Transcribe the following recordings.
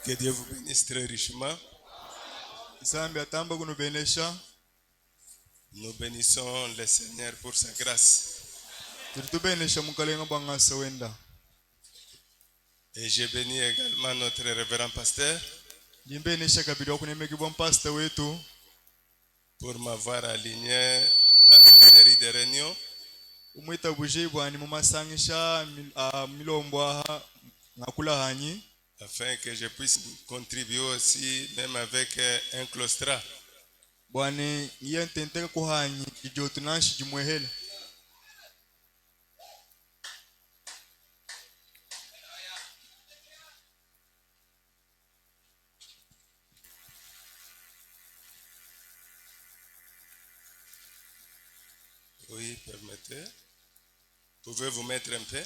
Que Dieu vous bénisse très richement. Nous bénissons le Seigneur pour sa grâce. Et je bénis également notre révérend pasteur pour m'avoir aligné dans cette série de réunions afin que je puisse contribuer aussi, même avec un claustrat. Oui, permettez. Pouvez-vous mettre un peu?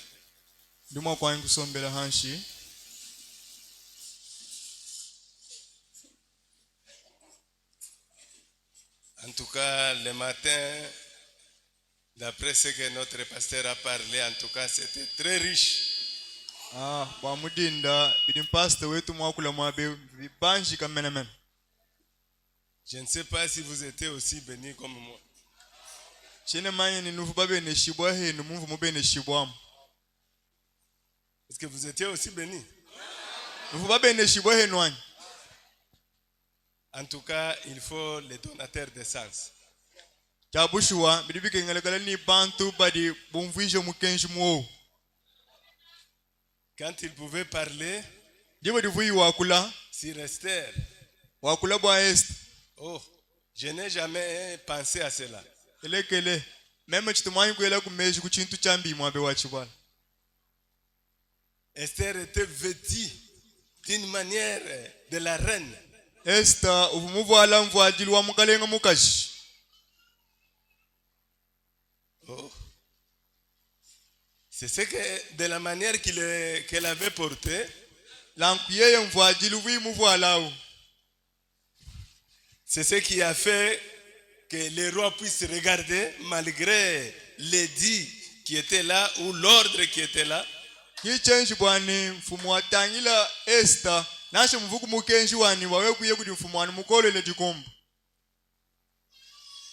En tout cas, le matin, d'après ce que notre pasteur a parlé, en tout cas, c'était très riche. Je ne sais pas si vous étiez aussi bénis comme moi. Est-ce que vous étiez aussi bénis? En tout cas, il faut les donateurs d'essence. Quand ils pouvaient parler sur Esther, oh, je n'ai jamais pensé à cela. Esther était vêtue d'une manière de la reine. Oh. C'est ce que, de la manière qu'elle avait porté, c'est ce qui a fait que les rois puissent regarder malgré l'édit qui était là ou l'ordre qui était là.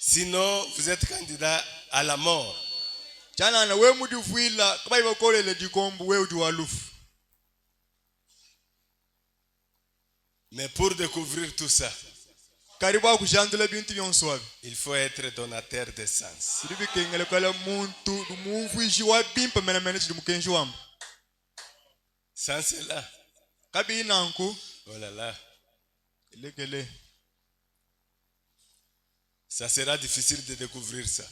Sinon, vous êtes candidat à la mort. Mais pour découvrir tout ça, il faut être donateur d'essence. Sans cela, oh là là, ça sera difficile de découvrir ça.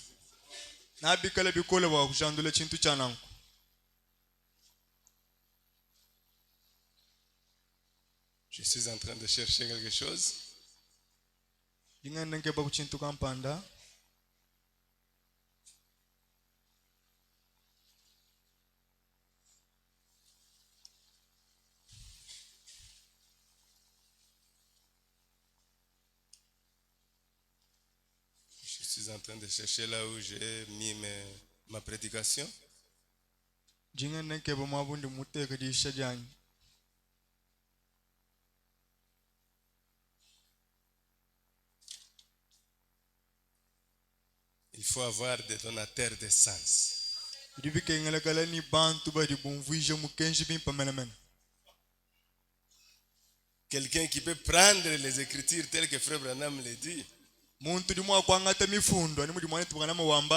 Je suis en train de chercher quelque chose. Je suis en train de chercher là où j'ai mis ma prédication. Il faut avoir des donateurs d'essence. Quelqu'un qui peut prendre les écritures telles que Frère Branham les dit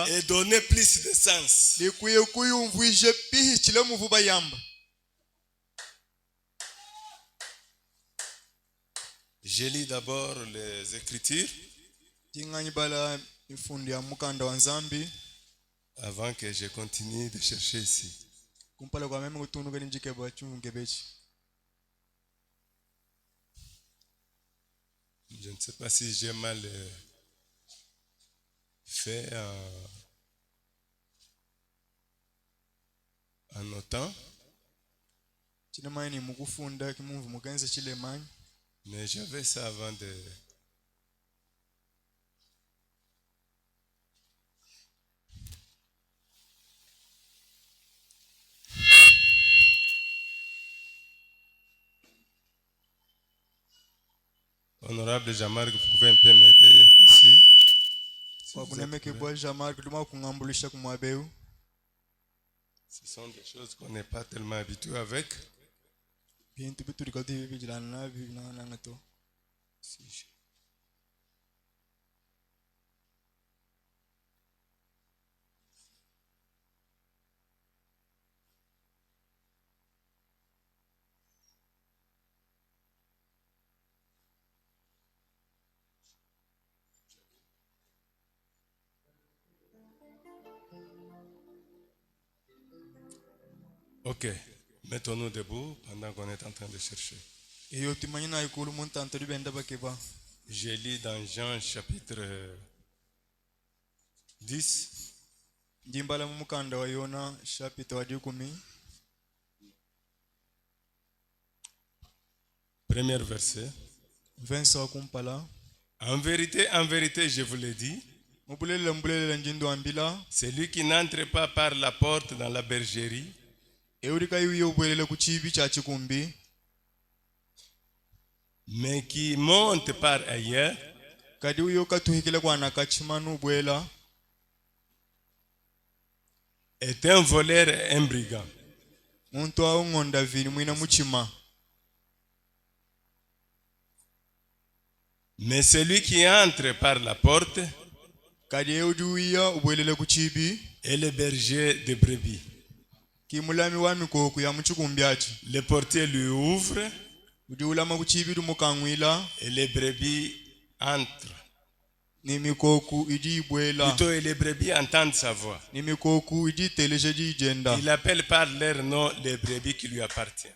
et donner plus de sens. Je lis d'abord les écritures avant que je continue de chercher ici. Je ne sais pas si j'ai mal fait en notant, mais j'avais ça avant de... Honorable Jean-Marc, vous pouvez un peu m'aider ici? Si vous êtes wakunemeke prêt. bwa Jean-Marc tuma kungambulisha kumwabeu Ce sont des choses qu'on n'est pas tellement habitué avec. bintu biturikati bibi bijilana nabyo nangato Si je- Ok, mettons-nous debout pendant qu'on est en train de chercher. eyo timanye na ikulu muntanto libenda bakeba J'ai lu dans Jean chapitre 10, ndimbala mu mukanda wa Yona chapita wa 10 premier verset. verse wa kumpala En vérité, je vous le dis, mubulele njindo ambila celui qui n'entre pas par la porte dans la bergerie, eurika yuye ubwelele ku chibi cha chikumbi mais qui monte par ailleurs, kadi uyo katuhikile kwana kachimanu ubwela est un voleur et un brigand. muntu au ngonda vini mwina muchima Mais celui qui entre par la porte kadi eudi uya ubwelele ku chibi est le berger de brebis. kimulami wa mikoku ya muchikumbi achi Le portier lui ouvre udi ulama ku chibi dumukangwila et les brebis entrent. ni mikoku idi ibwela Plutôt, et les brebis entendent sa voix. ni mikoku idi teleje di jenda Il appelle par leur nom les brebis qui lui appartiennent.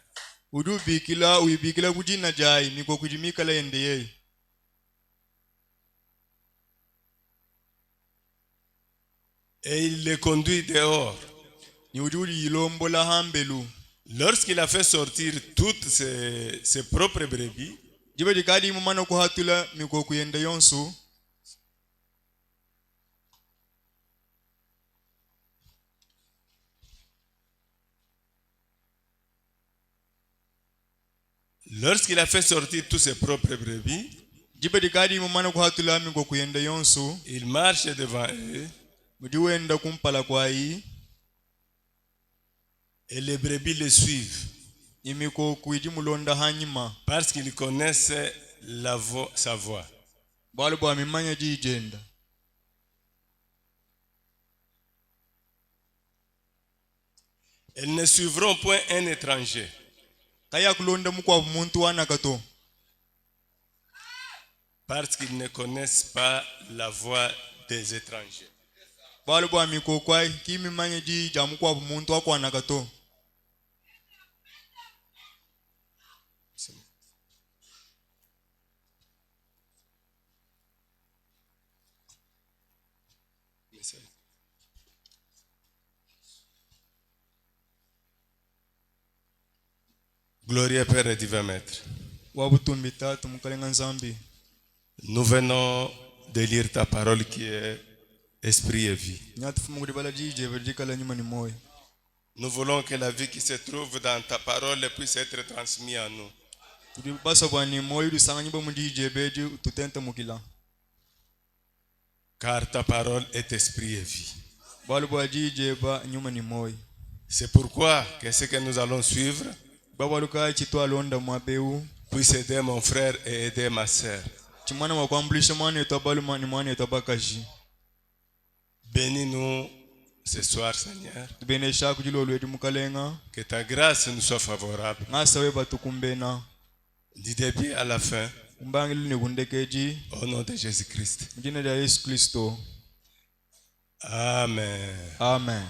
udu bikila uyibikila kujina jai mikoku jimikala ende yei Et il les conduit dehors. ni udi ilombola hambelu Lorsqu'il a fait sortir toutes ses propres brebis, jibe dikadi mumana kuhatula mikoku yende yonsu lorsqu'il a fait sortir tous ses propres brebis, jibe dikadi mumana kuhatula mikoku yende yonsu il marche devant eux udi wenda kumpala kwai et les brebis le suivent ni mikoku idi mulonda hanyima parce qu'ils connaissent sa voix. bwalo bwa mimanya di jenda Elles ne suivront point un étranger, kaya kulonda mukwa muntu wanakato parce qu'ils ne connaissent pas la voix des étrangers. bwalo bwa mikoku ai kimimanya di jamukwa muntu wakwanakato Glorieux Père et divin Maître, wabutumbi tatu mukalenga nzambi nous venons de lire ta parole qui est esprit et vie. nyatufumu kuti bala dije badikala nyuma ni moyo Nous voulons que la vie qui se trouve dans ta parole puisse être transmise à nous. kuti basa bwa ni moyo dusanga nyimbo mu dije bedi tutente mukila Car ta parole est esprit et vie. balo bwa dije ba nyuma ni moyo C'est pourquoi que ce que nous allons suivre babaluka chitwalonda mwabeu puisse aider mon frère et aider ma sœur. chimwana wakwambulisha mwana yetu abaluma ni mwana yetu abakaji Bénis-nous ce soir, Seigneur. tubenesha kujilo lwetu mukalenga Que ta grâce nous soit favorable. ngasa we batukumbena Du début à la fin, umbangili ni kundekeji au nom de Jésus-Christ. jina la Yesu Kristo Amen. amen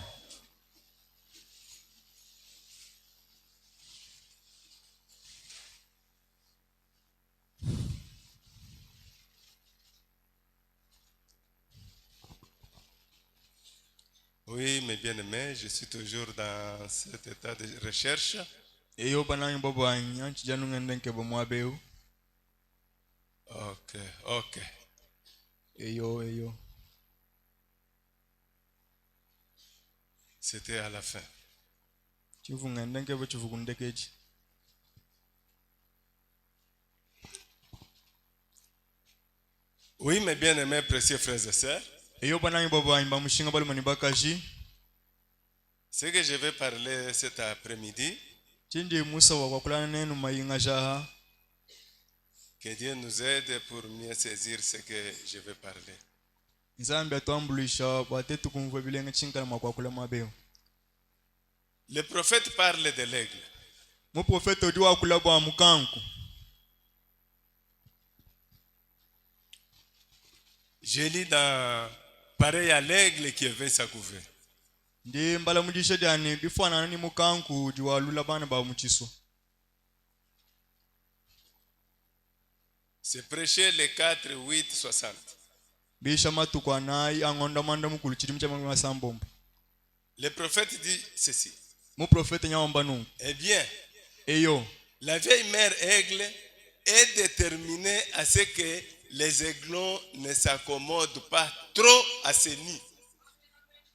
Oui, mes bien-aimés, je suis toujours dans cet état de recherche. eyo bananyi babwanyi anchijanu ngendenke bomwabeu Ok. eyo C'était à la fin. chivu ngendenke bo chivu kundekeji Oui, mes bien-aimés, précieux frères et sœurs, eyo bananyi babaimba mushinga bali manibakaji ce que je vais parler cet après-midi, chindi musa wakwakulana nenu mayinga jaha que Dieu nous aide pour mieux saisir ce que je vais parler. nzambi atwambulisha batetu kumva bilenga chinkala makwakula mabeo. Le prophète parle de l'aigle. Mu profeta odi wakula bwa mukanku. Je lis dans pareil à l'aigle qui avait sa couvée. Ndi mbala mudisha dani bifanana ni mukanku diwalula bana ba muchiso. C'est prêché le 4, 8, 60. Bisha matukwa nayi angonda manda mukulu chiri mchama masambombo. Le prophète dit ceci. Mu profeta nyawamba nu. Eh bien, Eyo, la vieille mère aigle est déterminée à ce que les aiglons ne s'accommodent pas trop à ses nids.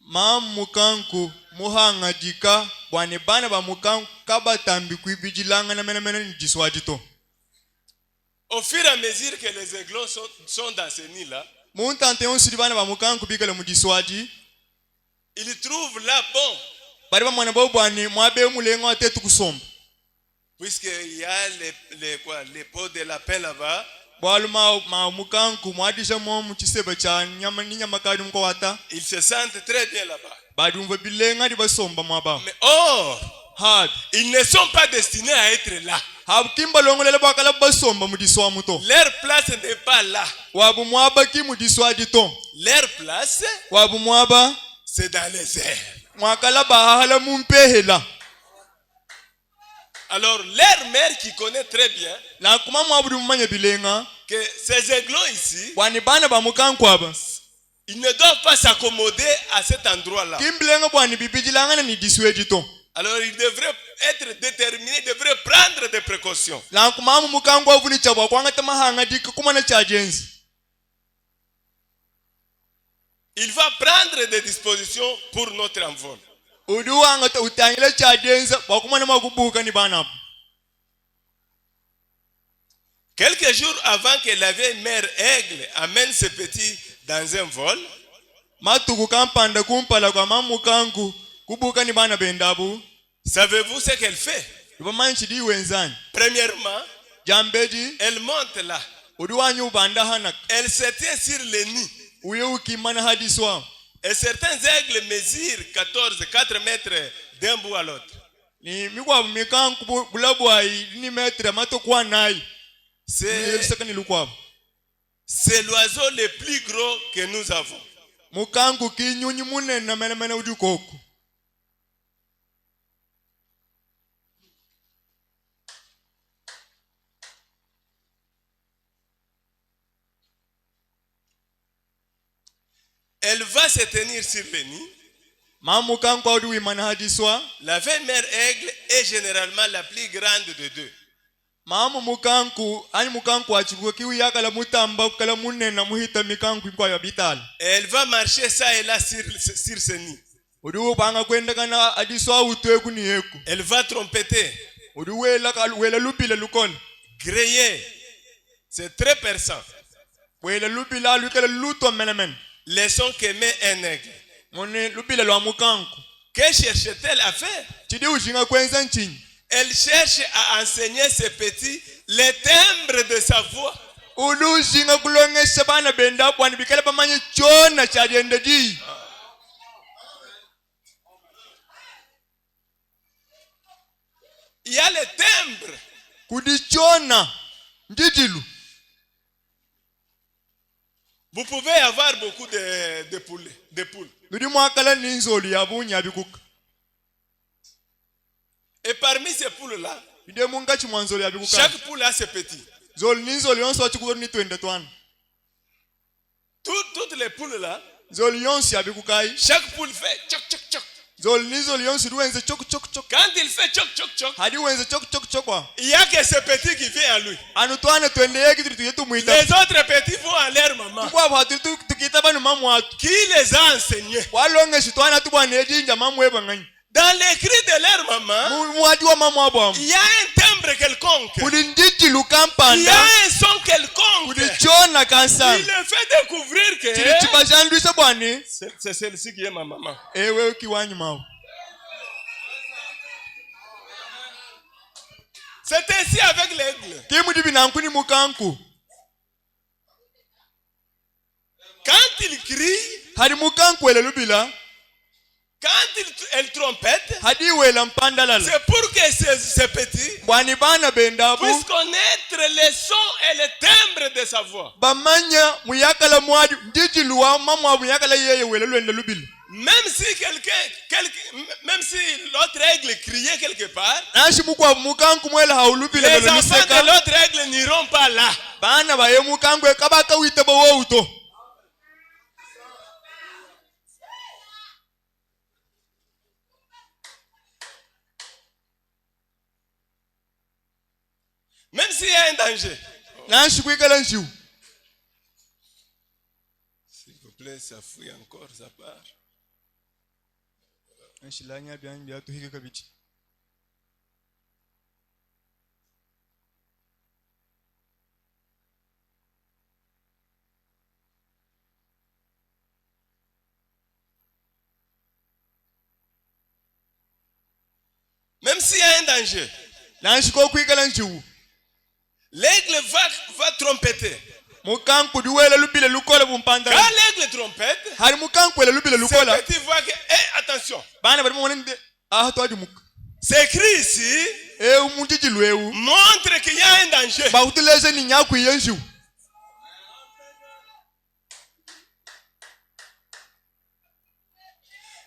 ma mukanku muhanga dika bwane bana ba mukanku kabatambi kuibijilanga na mena ni jiswajito. Au fur et à mesure que les aiglons sont dans ces nids-là, Muntante onsiri bana ba mukanku bigala mu jiswaji. ils trouvent là bon. Bari ba mwana bobwane mwabe mulengo atetu kusomba. Puisqu'il y a les peaux de lapin là-bas. Bwaluma ma mukanku mwadisha mo mu kisebe cha nyama ni nyama kadi mko wata. Ils se sentent très bien là-bas. Badi umva bilenga di basomba mwaba. Mais or, Had. ils ne sont pas destinés à être là. Habukimba longolele bakala basomba mu diswa muto. Leur place n'est pas là. Wabu mwaba ki mu diswa dito. Leur place, Wabu mwaba c'est dans les airs. mwakala bahala mumpehela. Alors, leur mère qui connaît très bien Na kuma mwabudu mmanya bilenga. que ces aiglons ici, Bwani bana ba mukanku aba. ils ne doivent pas s'accommoder à cet endroit-là. Kimbilenga bwani bibijilanga na ni diswe dito. Alors, ils devraient être déterminés, ils devraient prendre des précautions. Na kuma mukanku avuni chabwa kwanga tamahanga dika kuma na chajenzi. Il va prendre des dispositions pour notre envol. Uduwanga utangile chajenza bakuma na makubuka ni bana. Quelques jours avant que la vieille mère aigle amène ses petits dans un vol, Matuku kampanda kumpala kwa mamukanku kubuka ni bana bendabu. savez-vous ce qu'elle fait? Ibamanchi di wenzani. Premièrement, Jambeji elle monte là. uduwanyu ubanda hanak. Elle se tient sur le nid. Uye ukimana hadiswa. Et certains aigles mesurent 4 mètres d'un bout à l'autre. Ni mikwa mikanku bulabwa ni metre matokwa nai. C'est l'oiseau le plus gros que nous avons. Mukanku kinyunyi munene na mena udukoko. Elle va se tenir sur le nid. Mamukanku audu imana hadiswa. La vieille mère aigle est généralement la plus grande de deux. Mamu mukanku ani mukanku achiruka kiwi yakala mutamba kala munene na muhita mikanku kwa yabitala. Elle va marcher ça et là sur ce nid. Udu banga kwenda kana adiswa utwe kuni yeku. Elle va trompeter. Udu wela lupile lukon. Griller. C'est très perçant. Wela lupila lukala luto menemen. Les sons qu'émet un aigle. Mone lupile lwa mukanku. Que cherche-t-elle à faire? Chidi ujinga kwenza nchini. Elle cherche à enseigner ses petits les timbres de sa voix. Udu ujinga kulongesha bana benda bwani bikale pamanye chona chadiendeji. Il y a les timbres. Kudichona ndidilu. Vous pouvez avoir beaucoup de poules. Nudi mwakala ninzoli yabunya bikuka. Et parmi ces poules-là, Ide munga chimwanzoli yabikuka. chaque poule a ses petits. Zoli ninzoli yonso wachikuro ni 22. Toutes les poules-là, Zoli yonsi yabikukai. chaque poule fait choc choc choc. Zoli ninzoli yonsi duwenze chok chok chok. Quand il fait choc choc choc, Hadi wenze chok chok chokwa. il n'y a que ce petit qui vient à lui. Anutwane twende yeki tuyetu muita. Les autres petits vont à leur maman. Kwa hatu tukita banu mamu watu. Qui les a enseignés? Walonge shitwana tubwane ejinja mamu weba ngani. Dans les cris de leur maman, Muadi wa mamu wabo. il y a un timbre quelconque. Kulinditi Il y lukampanda. a un son quelconque. Kudichona na Il kansa le fait découvrir que chili chipashandwisa bwani c'est celle-ci qui est ma maman. ewe ukiwanyu mawo. C'est ainsi avec l'aigle. Kimudi binankuni mukanku. Quand il crie, Hadi mukanku ele lubila. quand elle trompette, Hadi wela mpandalala. c'est pour que ces petits Bwani bana bendabu. puissent connaître les sons et les timbres de sa voix. Bamanya muyakala mwadi ndiji luwa mamwa muyakala yeye wela lwenda lubila. Même si même si l'autre aigle criait quelque part, Nashi mukwa mukanku mwela haulubila les lelo enfants de niseka. l'autre aigle n'iront pas là. Bana baye mukanku kabaka wite bo uto. Même s'il y a un danger. Nashi kwikala njiu. S'il vous plaît, ça fouille encore, ça part. Nashi lanya byanyu byatuhike kabichi. Même s'il y a un danger, Nashi ko kwikala njiu. l'aigle va trompeter. Mukanku duwela lubile lukola bumpanda. Quand l'aigle trompette, Hari mukanku ele lubile lukola. ces petits voient que, attention, Bana bari mwonende toadi muka. c'est écrit ici, Umujiji lwewu. montre qu'il y a un danger. Bautuleze ni nyaku yenju.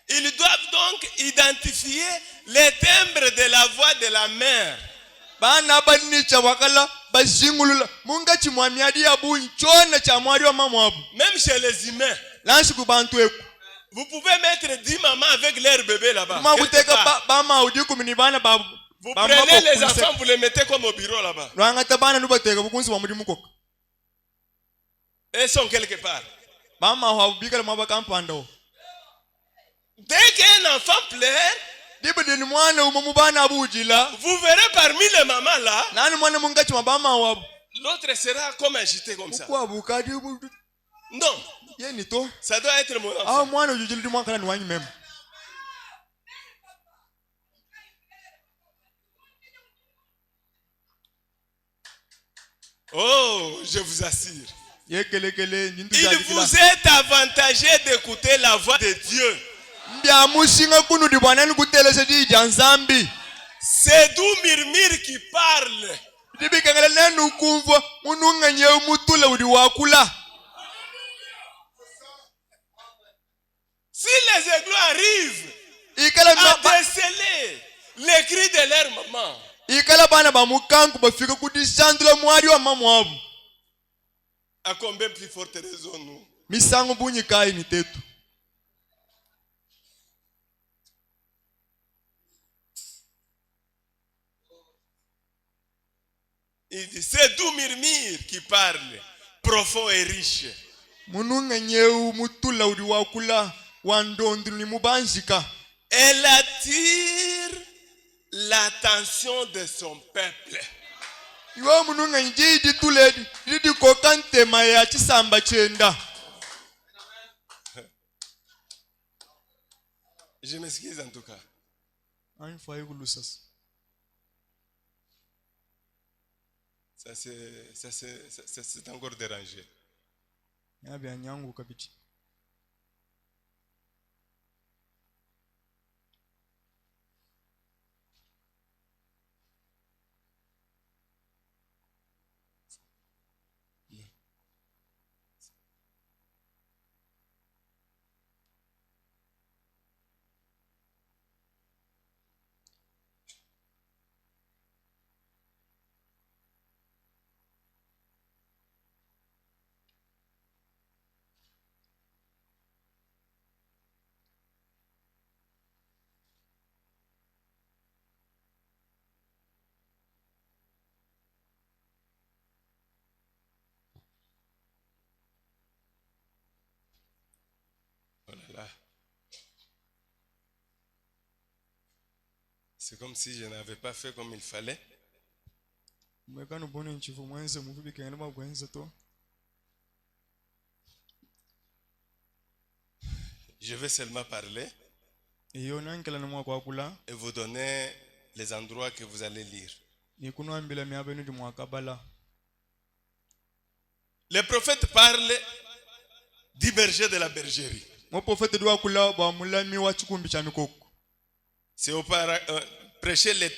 Ils doivent donc identifier les timbres de la voix de la mère. Bana banicha wakala bazingulula. Munga chimwamiadi ya bunchona chamwadi wa mamwabu. Même chez les humains. Lanshi kubantu eku. Vous pouvez mettre 10 mamans avec leur bébé là-bas. Makuteka bama udiku minibana babu. Vous prenez les enfants, vous les mettez comme au bureau là-bas. Rwangata bana nubateka bukunsi wa muri mukoka. Ils sont quelque part. Bama hawubika maba kampando. Dès qu'un enfant pleure, Dibedeni mwana umumubana abujila. vous verrez parmi les mamans là, Nani mwana mungachi mabama wabu. l'autre sera comme agité comme ça. Kwa bukadi Non, yeni to. ça doit être mon enfant. Mwana ujujili di mwana ni wanyu mema. Oh, je vous assure. Yekelekele nyindu Il vous est avantagé d'écouter la voix de Dieu. Mbya mushinga kunu di bwana ni kutelese di janzambi. C'est doux murmure qui parle. Dibi kangala nenu kumva mununga nyeu mutula udi wakula. Si les aigles arrivent Ikala à déceler les cris de leur maman, ikala bana ba mukanku bafika kudishandula mwari wa mamwabu. à combien plus forte raison nous? Misango bunyi kai ni tetu. Il dit, c'est doux murmure qui parle, profond et riche. Mununga nyeu mutula udi wakula wandondi ni mubanjika. Elle attire l'attention de son peuple. Iwe mununga njidi tuledi didi kokante maya chisamba chenda. Je m'excuse en tout cas. Ça c'est encore dérangé. C'est comme si je n'avais pas fait comme il fallait. Je vais seulement parler iyo nankela nimwa kwakula et vous donner les endroits que vous allez lire. nikunwambila miabenu dimwakabala. Les prophètes parlent du berger de la bergerie. Moprofete dwiakula bwa mulami wa chikumbi cha mikoko. C'est prêcher les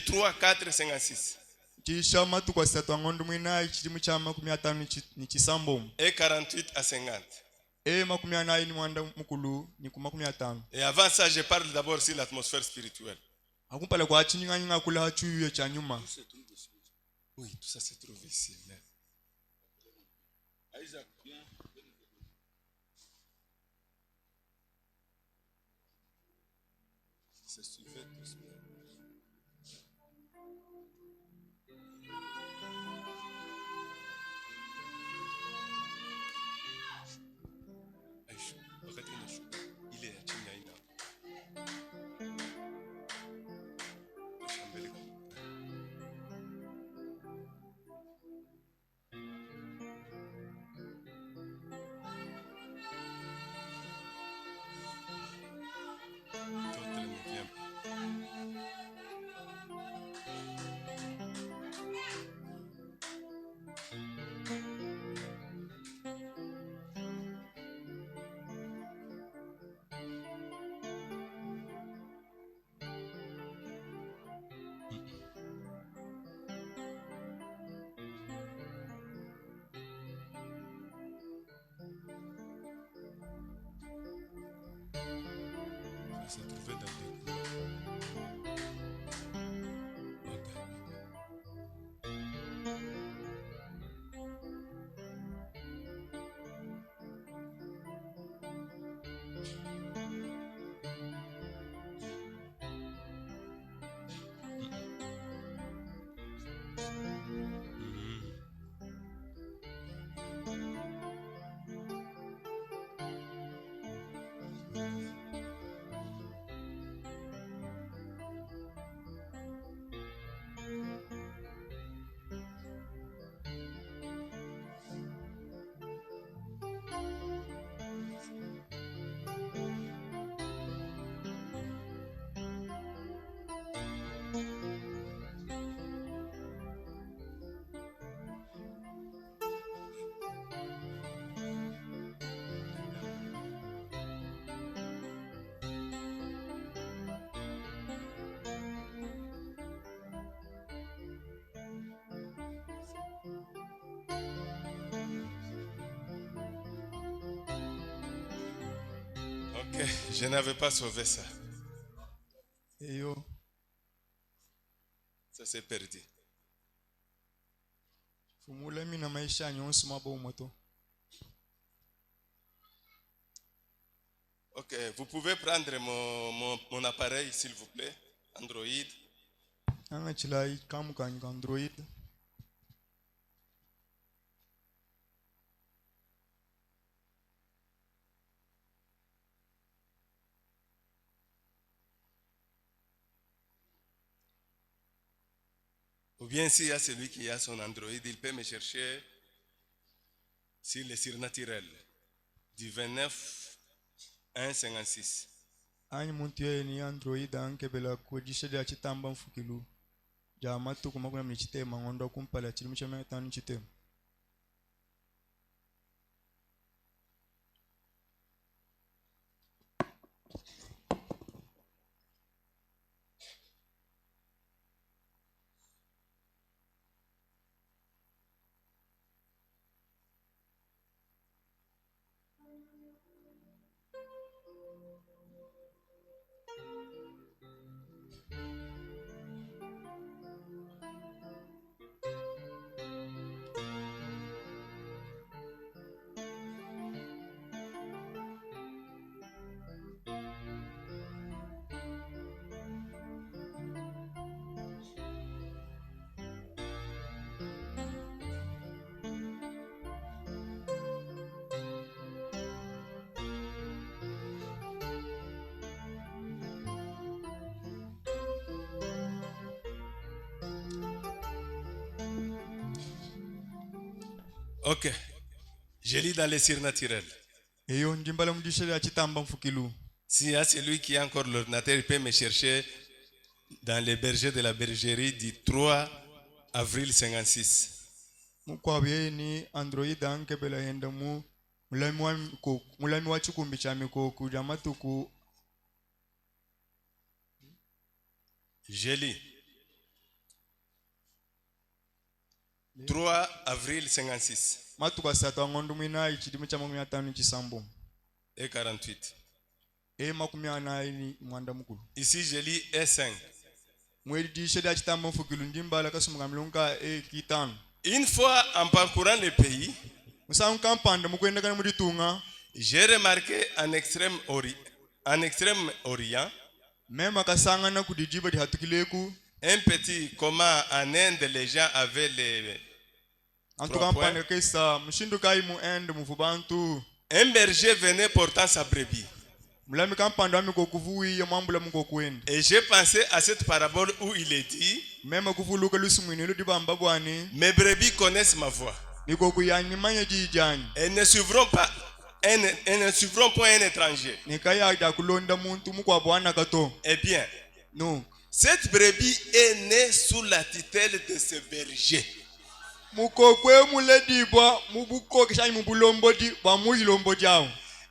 3, 4, 56. Chishama tukwa satwa ngondu mwina chidimu cha 50 ni chisambo. Et 48 à 50. Makumi anayi ni mwanda mukulu ni ku 50. Et avant ça, je parle d'abord sur l'atmosphère spirituelle. Akumpala kwa chinyinga kula hachuye cha nyuma. Oui, tout ça se trouve ici. Isaac, viens. C'est suffit tout ça. Il est à Chinaïna. Ça s'est trouvé dans les cours. Ok, je n'avais pas sauvé ça. Eyo. Ça s'est perdu. Fumulami na maisha nyonsi mabo moto. Ok, vous pouvez prendre mon appareil, s'il vous plaît, Android. Anga chilai kamu ka Android. Ou bien s'il y a celui qui a son Android, il peut me chercher sur le surnaturel du 29 1,56. Ani muntu ye ni Android anke bela kujisha ya chitamba mfukilu. Jamatu kuma kuna mnichitema ngondo kumpala chilimisha metani chitema. Ok. Je lis dans les surnaturels. eyo ndimbala mudishe ya chitamba mfukilu. S'il y a celui qui a encore l'ordinateur, il peut me chercher dans les bergers de la bergerie du 3 avril 56. Mukwabe ni Android anke bela yenda mu mulami wa chikumbi cha mikoko jamatuku. Je lis. 3 avril 56 Matuka sato ngondu mina ichidimi cha 500 chisambo. et 48. Makumi anayi mwanda mukulu. Ici je lis E5. Mwedi dishe ya chitamba mfukilu ndimbala kasumuka milunga kitano. Une fois en parcourant le pays, j'ai remarqué en extrême orient un petit comment en Inde les gens avaient les trois points. Un berger venait portant sa brebis. Et j'ai pensé à cette parabole où il est dit: mes brebis connaissent ma voix. Elles ne suivront pas un étranger. Eh bien, cette brebis est née sous la tutelle de ce berger.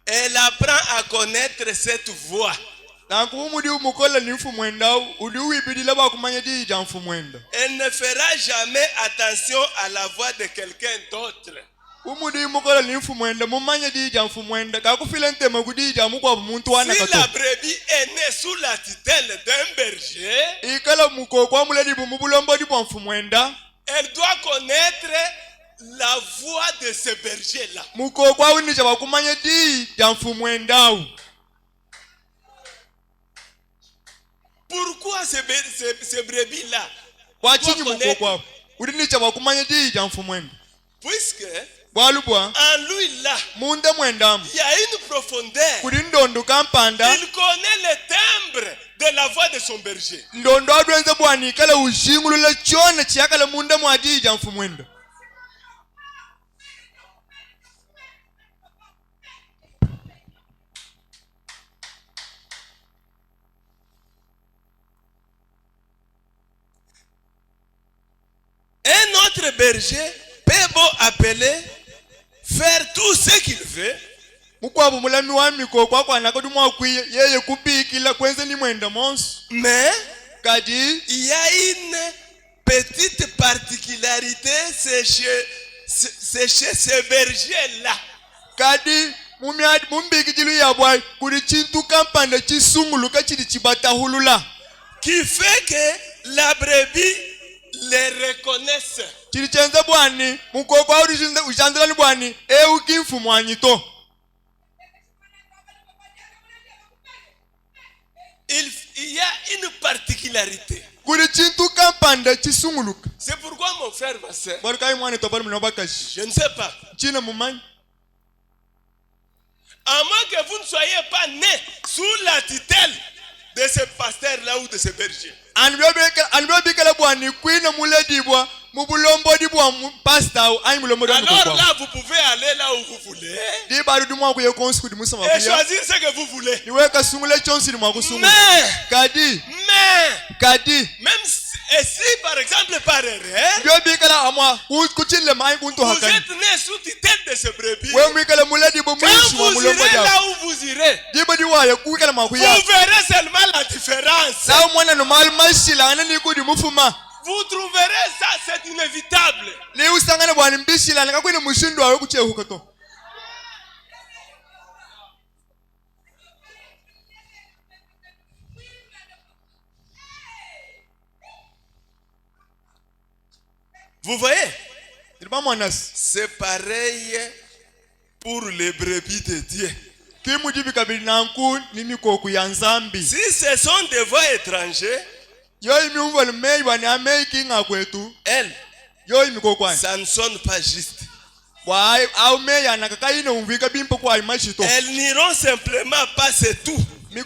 Elle apprend à connaître cette voix. Elle ne fera jamais attention à la voix de quelqu'un d'autre. Si la brebis est née sous la tutelle d'un berger, elle doit connaître la voix de ce berger-là. Pourquoi ce brebis-là? Puisque en lui là, il y a une profondeur. Il connaît le timbre de la voix de son berger. Un autre berger peut beau appeler, faire tout ce qu'il veut, mais il y a une petite particularité, c'est chez ce berger-là. Qui fait que la brebis les reconnaisse. Il y a une particularité. C'est pourquoi mon frère, ma soeur, je ne sais pas. À moins que vous ne soyez pas né sous la tutelle de ce pasteur-là ou de ce berger. Alors là, vous pouvez aller là où vous voulez et choisir ce que vous voulez. Mais même si par exemple par erreur, vous êtes né sous tutelle de ce brebis, quand vous irez là où vous irez, vous verrez seulement la différence. Vous trouverez ça, c'est inévitable. Vous voyez? C'est pareil pour les brebis de Dieu. Si ce sont des voix étrangères, elles, ça ne sonne pas juste. Elles n'iront simplement pas, c'est tout. Et même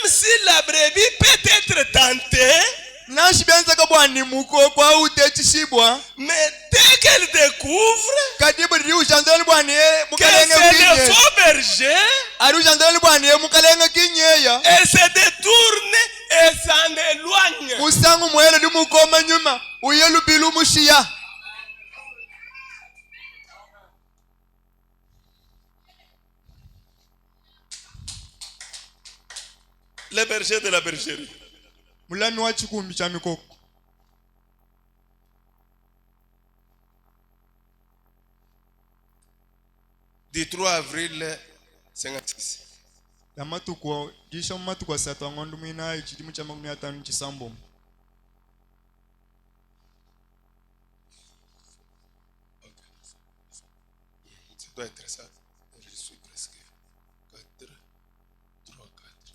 si la brebis peut être tentée, nashibenza kabwani mukokwa utechisibwa Mais dès qu'elle découvre kadibu ndi ujandoli bwani que mukalenge c'est le kinye faux berger, ari ujandoli bwani mukalenge kinyeya elle se détourne et s'en éloigne. musangu mwele ndi mukoma nyuma uyelubilu mushiya. Le berger de la bergerie. mulami wa chikumbi cha mikoko. Du 3 avril 56. Damatuko jisho matuko asatu angondu mwina ichidimu cha makumi atanu chisambo. Ça doit être ça. Je suis presque 4, 3, 4.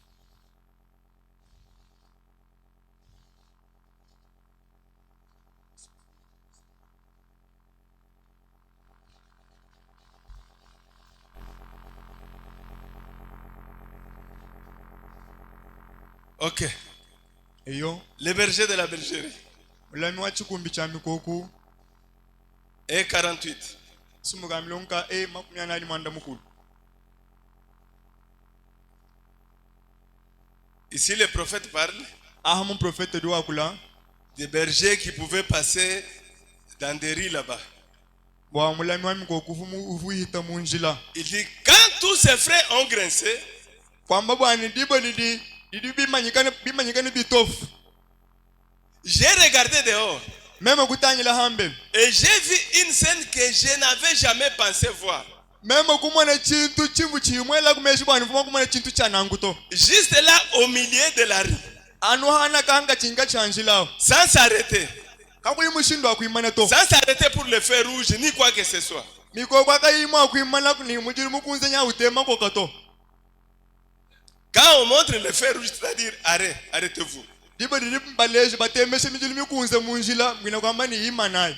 Ok. Eyo Le berger de la bergerie. mulami wa chikumbi cha mikoko Et 48. sumugamilonka makumi anali mwanda mukulu. Ici le prophète parle Aha mu prophète do akula des bergers qui pouvaient passer dans des rues là-bas. bwa mulami wa mikoko uvuhita munjila Il dit quand tous ses frères ont grincé, kwamba bwani dibo didi bimanyikane bitofu j'ai regardé dehors meme kutanyila hambe et j'ai vu une scène que je n'avais jamais pensé voir. meme kumona chintu chimvu chimwela kumeshi bwani fuma kumona chintu cha nanguto Juste là au milieu de la rue, anu hana kanga chinga chanjila sans s'arrêter, kakuli mushindo akuimana to sans s'arrêter pour le feu rouge ni quoi que ce soit. mikoko akayima akuimana ni mujiri mukunze nya utema kokato. Quand on montre le feu rouge, c'est-à-dire arrête, arrêtez-vous. dibo didi mbaleje batemeshe mijiri mikunze munjila mwina kwamba ni imanayi.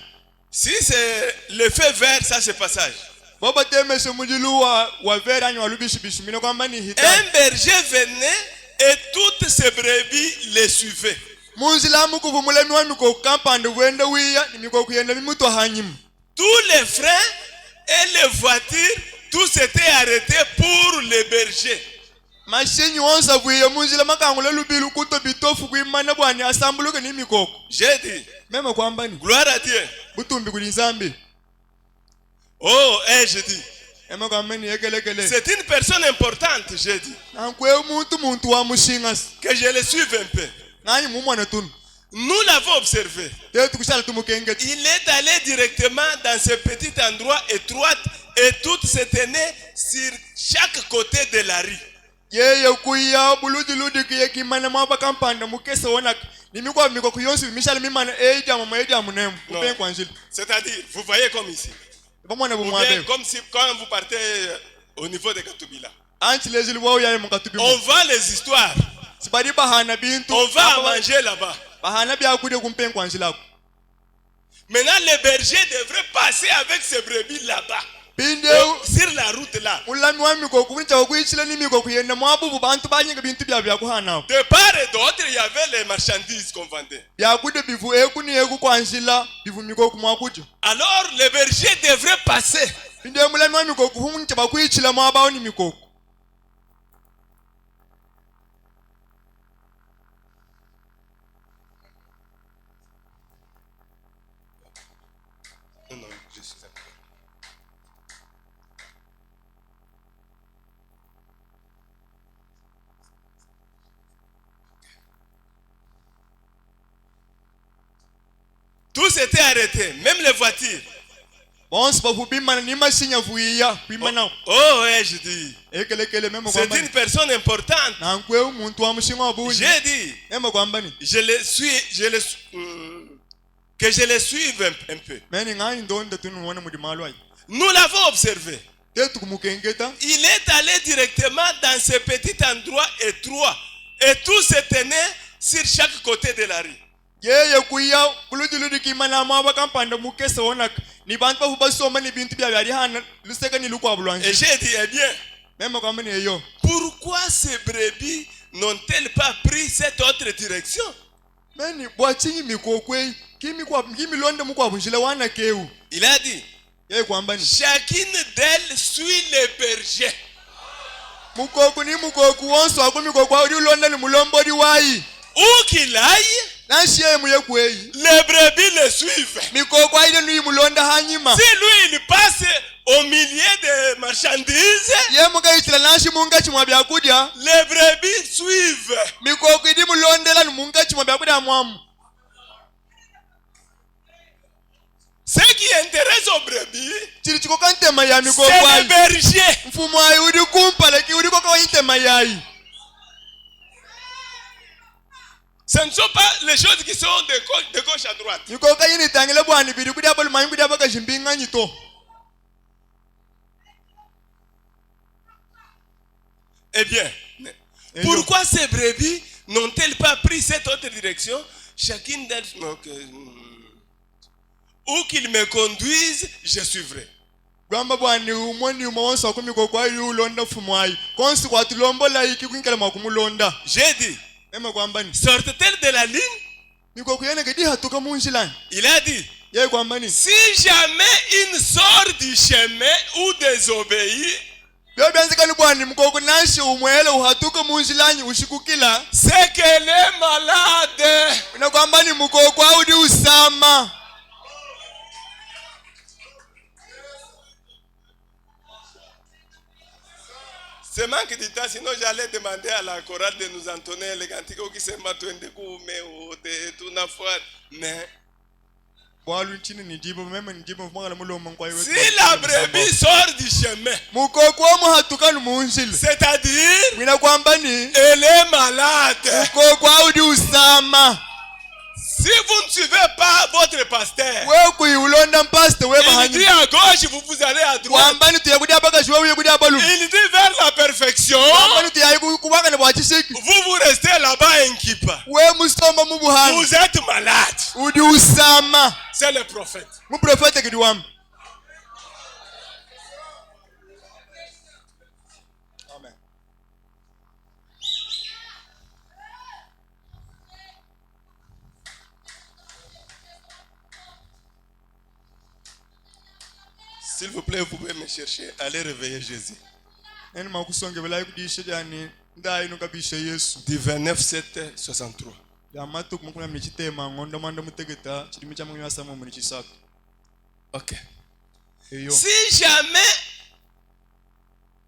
Si c'est le feu vert, ça c'est passage. Baba temeshe mujili wa vera ni walubishi mwina kwamba ni hita. Un berger venait et toutes ses brebis le suivaient. Munjila mukuvu mulemi wa mikoko kampande wende wiya ni mikoko yenda mimuto hanyimu. Tous les freins et les voitures, tous s'étaient arrêtés pour le berger. Mashinyi wonsa bwiye munjila makangula lubilu kuto bitofu kuimana bwani asambuluke ni mikoko. J'ai dit, Meme kwamba ni gloire à Dieu. butumbi kuli nzambi. Oh, je dis, Ema kwamba ni ekelekele. c'est une personne importante, j'ai dit, Nankwe muntu wa mushingas. que je le suive un peu. Nani mumwana tunu. Nous l'avons observé. Tetu kushala tumukengeti. Il est allé directement dans ce petit endroit étroit et toutes se tenaient sur chaque côté de la rue. Yeye kuya buludi kiye kimana mwaba kampanda mukese wona nimikwa mikoko yonsi mishala mimana eja mama eja munemu Non. upe kwanjili. C'est-à-dire, vous voyez comme ici. Bamwana Ou bien bumwabe. comme si quand vous partez au niveau de Katubila. Anchi lezili wao yaye mukatubi. On vend les histoires. Sibadi bahana bintu. On va manger là-bas. Bahana bya kude kumpe kwanjila. Maintenant, les bergers devraient passer avec ces brebis là-bas. Pinde Sur la route là. ulami wa mikoko kuncha okuichila ni mikoko yenda mwabubu bantu banyinga bintu bya kuhana. De part et d'autre, il y avait les marchandises qu'on vendait. Bya kude bivu ekuni eku kwanjila bivu mikoko mwakuja. Alors, les bergers devraient passer. Pinde mulami wa mikoko huncha bakuichila mwabao ni mikoko. Non, je suis d'accord. Tous étaient arrêtés, même les voitures. Bonse bafubimana ni mashinya vuiya kuimana. Oh, ouais, je dis. Ekelekele meme C'est kwamba. une personne importante. Nankwe umuntu wa mushinga wabuni. J'ai dit, Meme kwamba ni. que je le suive un peu. Meni ngani ndonde tunu wana mudimalo ayi. Nous l'avons observé. Tetu kumukengeta. Il est allé directement dans ce petit endroit étroit. Et tous se tenaient sur chaque côté de la rue. Yeye kuya kulujuludi kimana mwaba kampanda mukese wona ni bantu bafuba soma ni bintu bya byali hana luseka ni lukwa Et bulwanje. j'ai dit, eh bien, Meme kwamba ni eyo. pourquoi ces brebis n'ont-elles pas pris cette autre direction? meni bwachinyi mikokwe kimi londe mukwa bunjile wana keu. Il a dit, Yeye kwamba ni chacune d'elles suit le berger. mukoku ni mukoku wonso akumi kokwa uri londe ni mulombo di wayi. Où qu'il aille, Nashiye muye kweyi. les brebis le suivent. Mikoko aide ni mulonda hanyima. Si lui il passe au milieu de marchandises, Ye muka itila nashi munga chimwa byakudya. les brebis suivent. Mikoko idi mulondela ni munga chimwa byakudya mwamu. Ce qui intéresse aux brebis, Chiri chikoka ntema ya mikoko c'est le ayi. berger. Mfumo ayi udi kumpala ki udi koko ntema yayi. Ce ne sont pas les choses qui sont de gauche à droite. Mikoko yini tangile bwani bidi kudya bolu manyi kudya baka jimbinga nyito. Eh bien, pourquoi ces brebis n'ont-elles pas pris cette autre direction? Chacune d'elles, où qu'ils me conduisent, je suivrai. Gwamba bwani umoni umawonso akumi mikoko ayi ulonda fumo ayi. Konsi kwa tulombo la iki kwinkela makumulonda. J'ai dit, Ema kwamba ni sortent-elles de la ligne? mikoko yene gedi hatuka munjilani. Il a dit, Yeye kwamba ni si jamais une sort du chemin ou désobéit, byo byanzika ni bwani mukoko nashi umwele uhatuka munjilani ushikukila. c'est qu'elle est malade. Ina kwamba ni mukoko audi usama. C'est manque de temps, sinon j'allais demander à la chorale de nous entonner les cantiques qui se matouent mais Bwalu chini ni jibo meme ni jibo mwala mulomo kwa iwe. si la brebis sort du chemin, Mukoko muhatuka ni munjila. c'est-à-dire Ina kwamba ni elle est malade. mukoko audi usama. Si vous ne suivez pas votre pasteur, Wewe kuiulonda mpaste wewe il dit bahanyima. à gauche, vous allez à droite. Kwamba ni tuyakudya baka shwe uye kudya balu. Il dit vers la perfection, Kwamba ni tuyayi kubaka ne bwachishiki. vous restez là-bas inquipa. Wewe mustomba mu buhanga. Vous êtes malade. Udi usama. C'est le prophète. Mu profete kidiwamba. Amen. S'il vous plaît, vous pouvez me chercher. Allez réveiller Jésus. Eni makusonge belayi kudisha jani ndayi nukabisha Yesu. Du 29 7 63. Ya matu kumukuna mnichitema ngondo mando mutegeta chirimi cha munyu asamo munichisaka. Ok. Eyo. Si jamais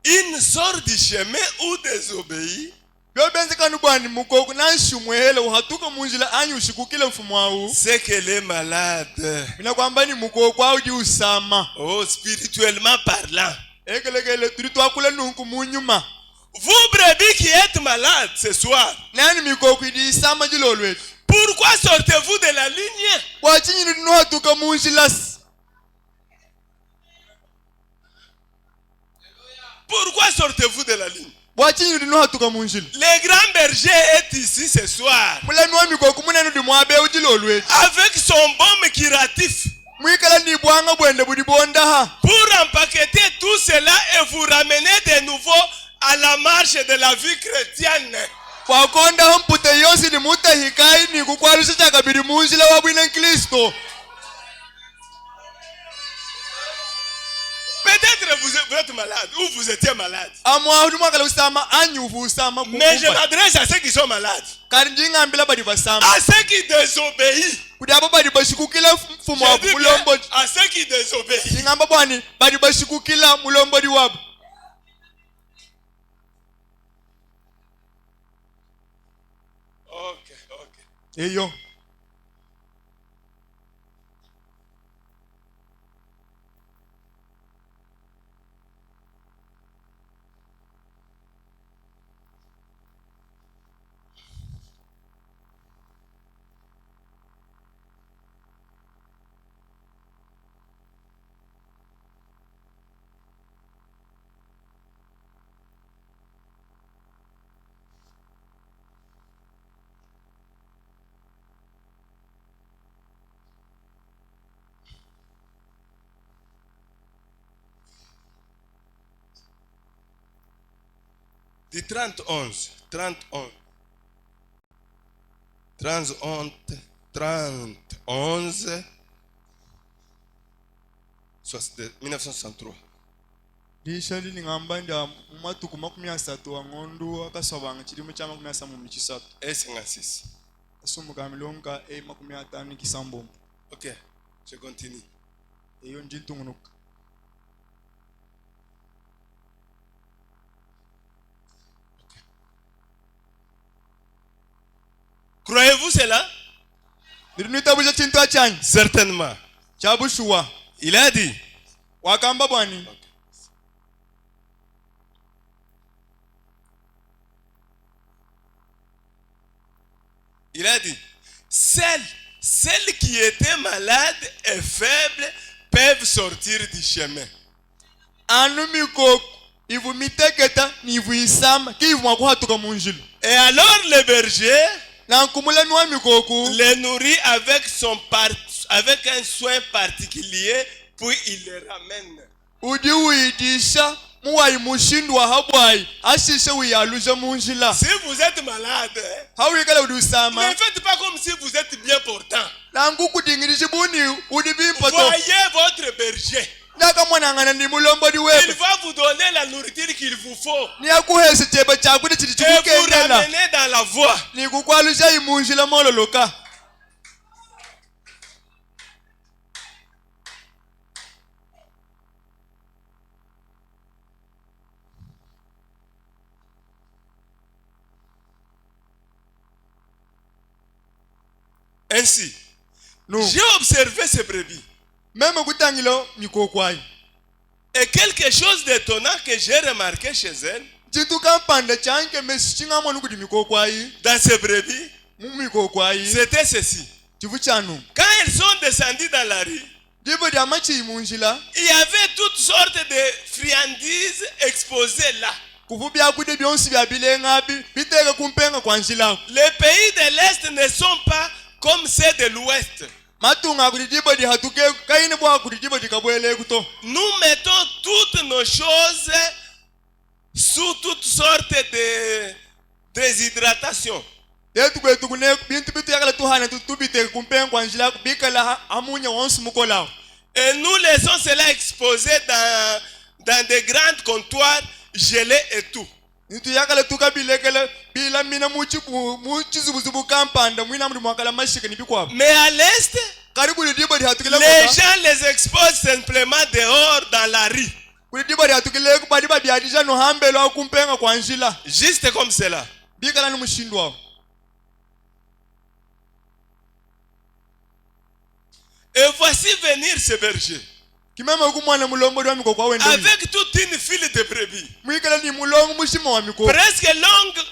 une sort du chemin ou désobéit, Byo benzeka ni bwani mukoko nanshi umwele uhatuka munjila anyi ushikukile mfumo wawu. c'est qu'elle est malade. Mina kwamba ni mukoko audi usama. Oh, spirituellement parlant. Ekelekele turi twakula nunku munyuma. Vous, brebis qui êtes malades ce soir, Nani mikoko idi isama jilolwetu. pourquoi sortez-vous de la ligne? Bwachinyi ni nuhatuka munjila. Pourquoi sortez-vous de la ligne? Bwachinyi ni nuhatuka munjila. Le grand berger est ici ce soir Mulani wa mikoko munene di mwabe ujilolwetu. avec son baume curatif Mwikala ni bwanga bwende budi bonda ha. pour empaqueter tout cela et vous ramener de nouveau à la marche de la vie chrétienne. Wakonda humpute yosi ni muta hikai ni kukwarisha chakabidi munjila wa bwina Kristo. Peut-être vous êtes malade ou vous étiez malade. Amwa hudi mwakala usama anyi uvu usama Mais je kukumba. m'adresse à ceux qui sont malades, Karinjinga ambila badi basama. à ceux qui désobéissent. Kudaba badi bashikukila mfumo Je wa dis bien mulombo. à ceux qui désobéissent. Ingamba bwani badi bashikukila mulombo di wabu. Ok, ok. Eyo. Du 30-11. 30-11. 31, 1963. lisha lilingamba nda mumatuku 30 ang'ondu akasobanga chilimo cha 53 Et 56. asumukamilonga 50 kisambombo Ok, je continue. eyo njitungunuka. Croyez-vous cela? Lilinitabusha chintu achanyi Certainement. chabushuwa Il a dit, wakamba bwani celles qui étaient malades et faibles peuvent sortir du chemin. anu mikoko ivu miteketa ni ivu isama ki ivu mwakuhatuka munjilo Et alors le berger na nkumulami wa mikoko les nourrit avec un soin particulier, puis il les ramène. udi uyidisha muwayi mushindwa habwayi ashishe uyalusha munjila Si vous êtes malade, hawikala udi usama ne faites pas comme si vous êtes bien portant. na nkukudingirishi buni udi bimpoto Voyez votre berger. nakamwanangana ni mulombodi Il wepe va vous donner la nourriture qu'il vous faut. niyakuhesa cheba chakuti chili Et vous chikukendela ramener dans la voie. nikukwalusha imunjila mololoka. Ainsi, No j'ai observé ces brebis. meme kutangilo mikokwayi Et quelque chose d'étonnant que j'ai remarqué chez elles, chitu kampanda chanke mesi chingamoni kuti mikokwayi dans ces brebis, mu mikokwayi c'était ceci. chivu chanu Quand elles sont descendues dans la rue, ndipo dyamachiyi munjila il y avait toutes sortes de friandises exposées là. kuvu byakude byonsi byabilengabi biteke kumpenga kwa njilako Les pays de l'Est ne sont pas comme ceux de l'Ouest. matunga kuti ndipo dihatuke kaine bwa kuti ndipo dikabwele kuto Nous mettons toutes nos choses sous toutes sortes de déshydratation. tetu kwetu kune bintu bitu yakala tuhana tutubiteke kumpenga kwa njilako bikala amunya wonsi mukolao Et nous laissons cela exposé dans des grands comptoirs gelés et tout. nitu yakala tukabilekele bila mina muchizubuzubu kampanda mwina mudi mwakala mashika nibikwabo Mais à l'Est, karibu ndipo dihatukile les gens les exposent simplement dehors dans la rue. kuti ndipo dihatukile kubadi babyadisha no hambelo akumpenga kwa njila Juste comme cela. bikala ni mushindwa. Et voici venir ce berger. Kimeme kumwana mulombodi wa mikoko awende Avec toute une file de brebis. mwikala ni mulongo mushima wa mikoko Presque longue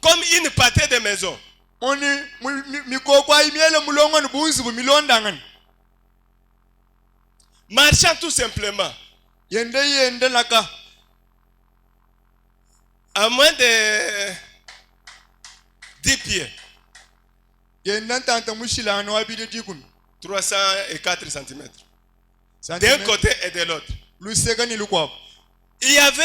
comme une pâtée de maison. oni mikoko ayimiele mulongo ni bunzibu milondangani Marchant tout simplement. yende laka À moins de 10 pieds. yende ntanta mushilano wabide dikumi 304 cm. D'un côté et de l'autre. luseka ni lukwabo Il y avait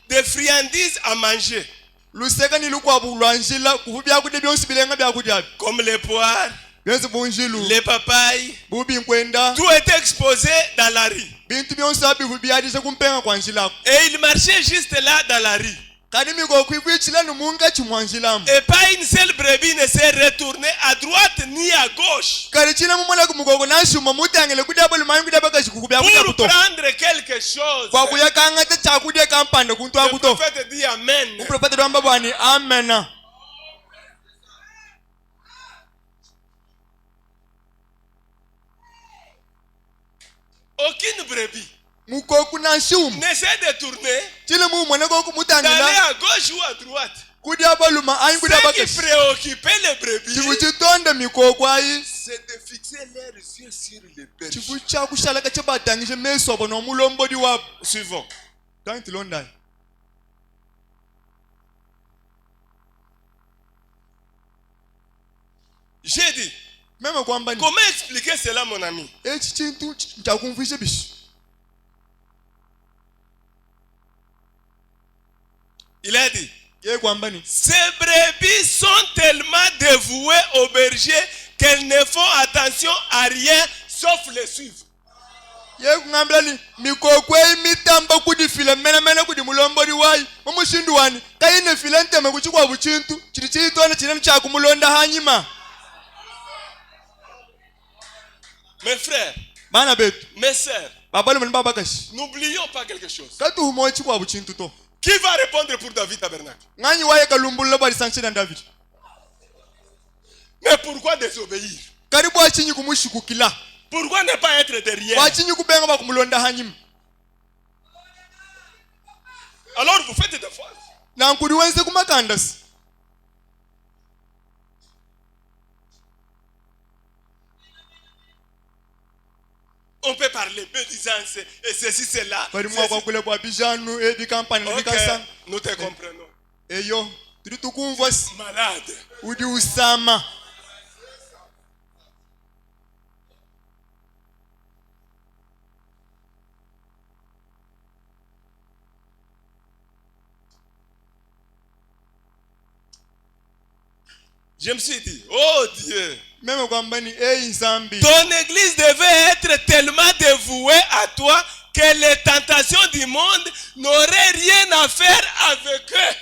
des friandises à manger. luseka ni lukwabo lwanjila kuvu byakude byonsi bilenga byakudyabi Comme les poires, byonsi bunjilu les papayes. bubi nkwenda Tout était exposé dans la rue. bintu byonsi abivu byadisha kumpenga kwa njilako Et il marchait juste là dans la rue. kadi mikoko ivichila ni munga chimwanjilamu Et pas une seule brebis ne s'est retournée à droite ni à gauche kali chila mumona kumukoko nashuma mutangile kudyabo limanyi kudyaba kashikuku pour byakuto prendre quelque chose. kwa kuyakanga te chakudya kampanda kuntu Le akuto prophète dit Amen. uprofeta lwamba bwani amena Aucune brebis mukoku na nshuma ne s'est détournée chili mumona koku d'aller mutangila à gauche ou à droite. kudyaba luma ayi kudyaba Ce qui kashi préoccupait les brebis, chifu chitonde mikoko ayi c'est de fixer leurs yeux sur le berger. chifu chakushalaka chibatangishe meso abo nomulombodi wabo Suivons. tantilondayi J'ai dit, meme kwamba ni comment expliquer cela, mon ami? echi chintu chakumvishe bishi Il a dit, ye kwambani Ces brebis sont tellement dévouées au berger qu'elles ne font attention à rien sauf les suivre. ye kungambulani mikokwe imitamba kudi file mena kudi mulombodi wayi mumushindu wani kaine file nteme kuchikwa buchintu chiri chitone chinene chaku mulonda hanyima. Mes frères, Bana betu mes sœurs, babali mani babakashi n'oublions pas quelque chose. katuhumo chikwa buchintu to Qui va répondre pour David Tabernacle? ng'anyi waye kalumbulula bali sanchina David Mais pourquoi désobéir? karibu achinyi kumushikukila Pourquoi ne pas être derrière? wachinyi kubenga bakumulonda hanyima. Alors vous faites des efforts. nankudi wenze kumakandasi On peut parler médisance et ceci, cela. bali mwakwa kule bwa bijanu ebikampani Ok, nebikasa nous te comprenons. eyo tuli tukumva si Malade. udi usama. Je me suis dit, oh Dieu, meme kwambani nzambi ton église devait être tellement dévouée à toi que les tentations du monde n'auraient rien à faire avec eux.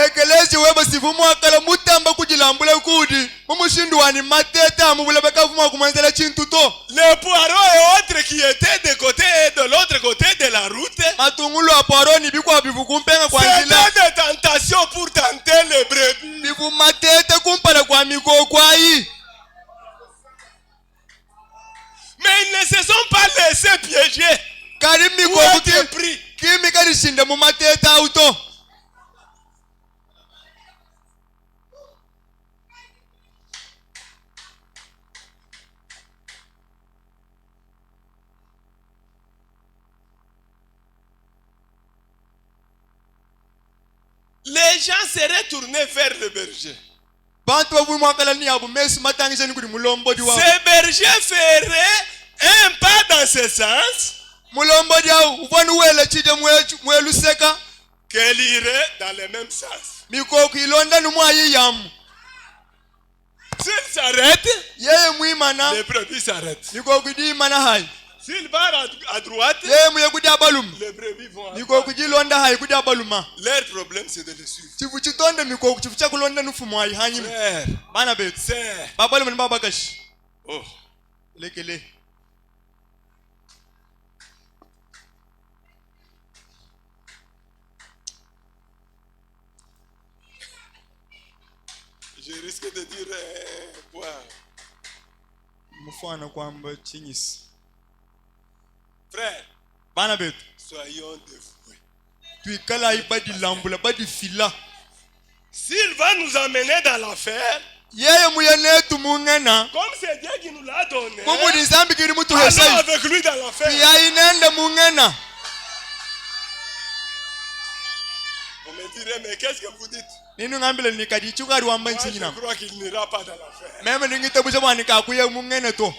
ekelezi weba sivumwakala mutamba kujilambula kudi mumushindu wani mateta mubula bakavuma kumwanzela chintu to Les poireaux et autres qui étaient de côté et de l'autre côté de la route, matungulu aparoni bikwa bivu kumpenga kwa nzila c'était des tentations pour tenter les brebis. bivu matete kumpala kwa mikokwayi. Mais ils ne se sont pas laissés piéger. kali Où mikoku est pris? kimi kalishinda mu mateta auto. Les gens seraient tournés vers le berger. bantu bavumwakala ni abu mesi matangisheni kudi mulombodi wa Ce berger ferait un pas dans ce sens mulombodi au uvani wele chije mweluseka qu'elle irait dans le même sens. mikoku ilonda numwayi yamu S'il s'arrête, yeye mwimana les brebis s'arrêtent. mikoku idimana hayi S'il va à droite, yeye muye kudi abaluma les brebis vont à droite. mikoku jilonda hayi kudi abaluma Leur problème, c'est de le suivre. chifu chitonde mikoku chifu chakulonda nufumu hayi hanyima. Frère, bana betu sœur, babaluma ni babakashi oh, lekele je risque de dire quoi? mufana kwamba chinyisi. Frère, bana betu soyons dévoués. tuikala yi badi lambula badi fila S'il va nous emmener dans l'affaire, yeye muyenetu mungena comme c'est Dieu qui nous l'a donné, mumudi nzambi kili mutu allons hesai avec lui dans l'affaire. yayinende mungena. Vous me direz, mais qu'est-ce que vous dites? ninu ngambile nikadi chukari wamba Moi, je nchinyina crois qu'il n'ira pas dans l'affaire. meme ningitebusha bwani kakuye mungene to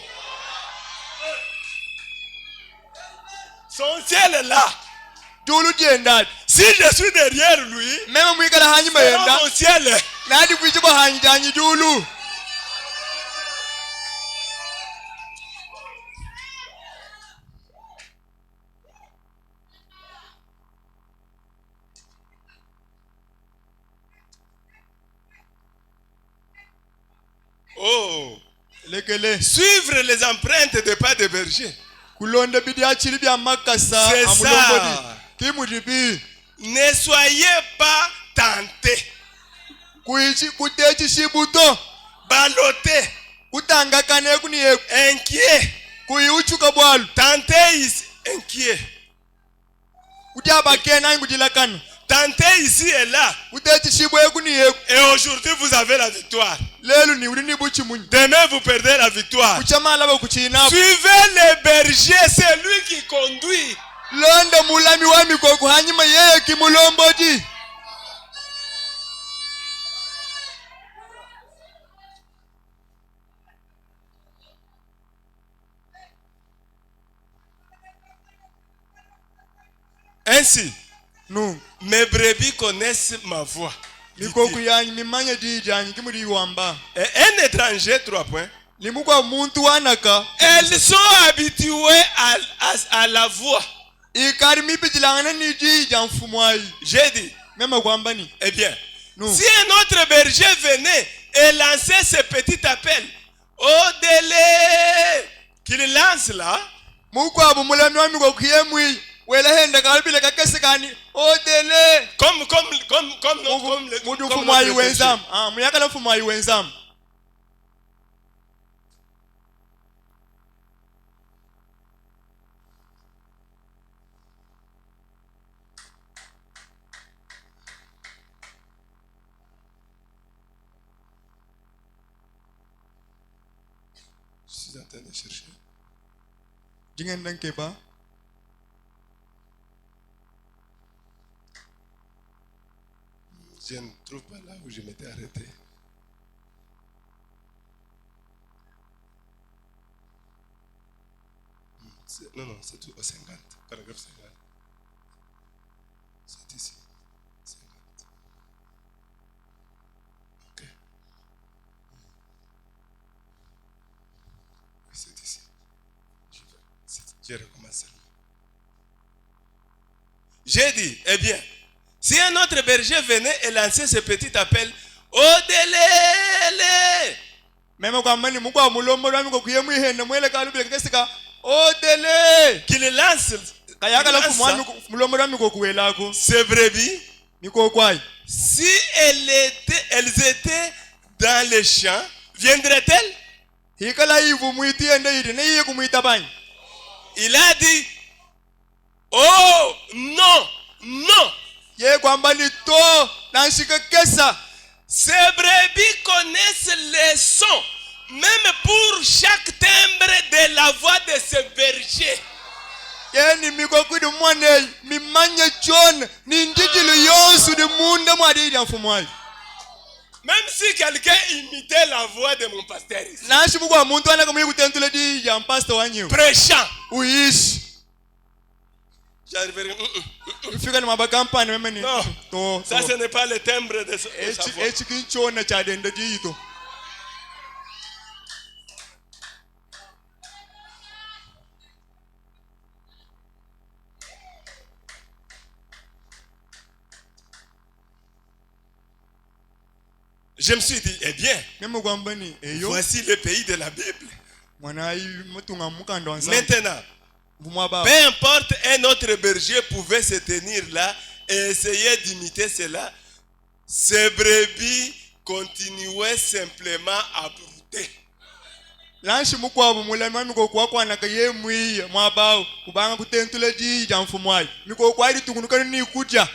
Son ciel est là. dulu diendadi Si je suis derrière lui, meme mwikala hanyima c'est yenda mon ciel. nadi kwichiba hanyijanyi dulu. Oh, lekele suivre les empreintes de pas de berger. kulonda bidi achili bya makasa C'est amulombodi ça. kimudibi Ne soyez pas tentés, kutechi shibuto ballottés, kutangakane kuniye inquiets. kuiuchuka bwalu Tentés ici, inquiets. kuti abakena ingudilakana Tentés ici et là. kutechi shibwe kuniye Et aujourd'hui, vous avez la victoire. lelu ni uli ni buchi munyi Demain, vous perdez la victoire. kuchamala bakuchina Suivez le berger, c'est lui qui conduit. londa mulami wa mikoko hanyuma yeye kimulombodi. Ainsi, no Mes brebis connaissent ma voix. mikoku yanyu mimanya di janyu kimudi wamba Et un étranger, 3 points. limukwa muntu wanaka Elles sont habituées à la voix. ikari mipitilangana ni di janfumwai J'ai dit, mema kwamba ni eh bien, no si un autre berger venait et lançait ce petit appel, au délai qu'il lance là, mukwa bumulami wa mikoku yemwi wela henda kalbile kakesekani odele comme mudu comme fumwai notre wenzam berger. muyakala fumwai wenzam Je suis en train de chercher. jingen keba Je ne trouve pas là où je m'étais arrêté. Non, c'est tout au 50. Paragraphe 50. C'est ici. 50. Ok. Oui, c'est ici. Je recommence seulement. J'ai dit, eh bien, si un autre berger venait et lançait ce petit appel, Odelele, mema kwamba ni mukwa mulombo lwa mikoku yemwi henda mwele kalbile kakeseka odele qu'il lance, kayakala qu'il fumwa lance mulombo lwa mikoku welako ces brebis, mikoku ai si elles étaient dans les champs, viendraient-elles? hikala ivu mwiti yende ide ne yiye kumwita banyi Il a dit, oh non, non. ye kwamba ni to nanshika kesa Ces brebis connaissent les sons, même pour chaque timbre de la voix de ce berger. ye ni mikoku di mwane mimanya john ni njijili yonsu di munda mwadi idi mfumwai Même si quelqu'un imitait la voix de mon pasteur ici, nashi mukwa muntu anaka mwi kutentule di ya mpasta wanyu prêchant, uishi j'arriverai. mfika ni mabakampani meme ni Non, to ça ce n'est pas le timbre de sa voix. echi kinchona cha dende jito Je me suis dit, eh bien, meme kwamba ni eyo voici le pays de la Bible. mwana yi mutunga mukando ansa Maintenant, vumwa ba peu importe, un autre berger pouvait se tenir là et essayer d'imiter cela. Ces brebis continuaient simplement à brouter. lanshi mukwa bumulami wa mikoku wakwanaka yemwi mwabao kubanga kutentule di ya mfumwai mikoku ai tungunuka ni kudya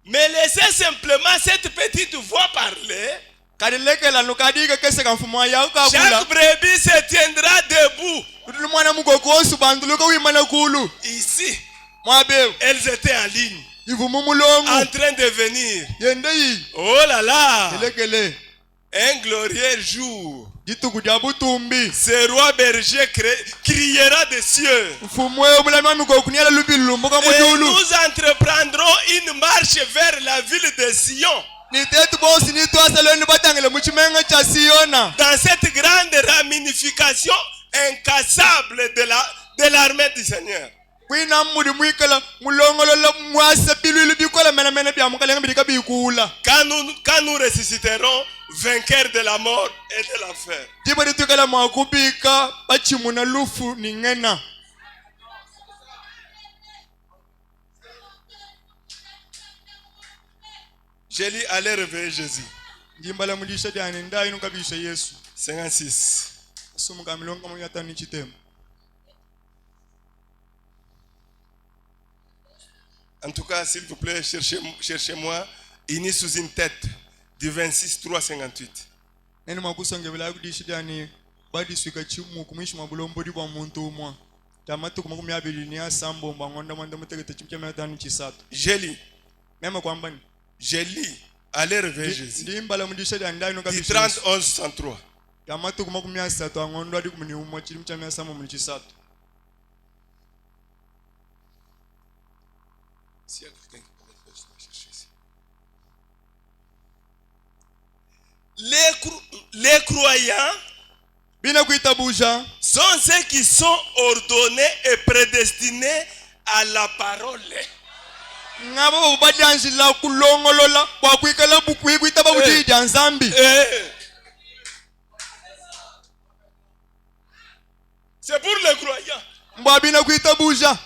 Mais laissez simplement cette petite voix parler. kadilekela nukadika keseka mfumwai yako kakula Chaque brebis se tiendra debout. utulu mwana mikoku osu banduluka wimana kulu Ici, mwabeo elles étaient en ligne, ivumu mulongu en train de venir. yende yi Oh là là, elekele un glorieux jour. jituku dia butumbi Ce roi berger criera des cieux. mfumwe omulami wa mikoku niala lubilumbuka Et mujulu nous entreprendrons une marche vers la ville de Sion. nitetu bosi nitwasaloni batangile muchimenga cha Siona Dans cette grande ramification incassable de l'armée du Seigneur. kwina mudi mwikala mulongolola mwasa bilwilu bikola mena bya mukalenga bidika bikula Quand nous ressusciterons, vainqueurs de la mort et de l'enfer. diba ditukala mwakubika bachimuna lufu ningena Je lis, allez réveiller Jésus. ndimbala mudisha dyani ndayi nukabisha Yesu 56. sumuka milonga muyata ni chitemu En tout cas, s'il vous plaît, cherchez-moi Ini sous une tête du 26 3 58. neni mwakusonge bila kudisha dyani badiswika chimu kumwishi mabulombo di bwa muntu umwa tamatu kumakumi abili ni asambo mbangonda mwanda mutegete chimu chameta ni chisatu Je lis, mema kwamba ni allez réveiller Jésus. ndimbala mudisha dyani ndayi Du nukabisha 30 Yesu 11 103. Amatuku 30 angondo adi kumuniuma chilimu cha 300. S'il y a quelqu'un qui peut mettre, je vais chercher ici. Les croyants Bina kuitabuja sont ceux qui sont ordonnés et prédestinés à la parole. ngabo badyanjila kulongolola kwa kwikala bukwi kwitaba bujija nzambi. C'est pour les croyants. Mbwa bina kuitabuja.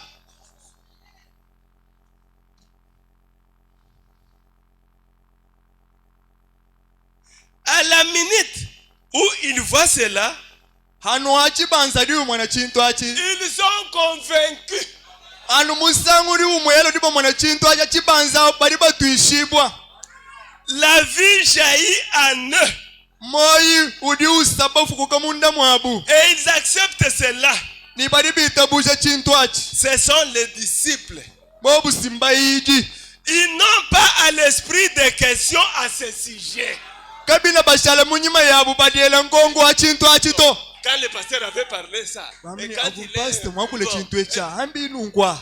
À la minute où ils voient cela, Hano achibanza diwe mwana chintu achi. ils sont convaincus. Anu musangu diwe mwelo diwe mwana chintu achi chibanza bari batuishibwa. La vie jaillit en eux. Moi udi usabafu kukamunda mwabu. Et ils acceptent cela. Ni bari bitabusha chintu achi. Ce sont les disciples. Bobu simbaiji. Ils n'ont pas à l'esprit de questions à ce sujet. Kabina bashala munyima yabu badiela ngongo achintu achito. Quand le pasteur avait parlé ça, et quand il est mwakule chintu echa hambi nungwa.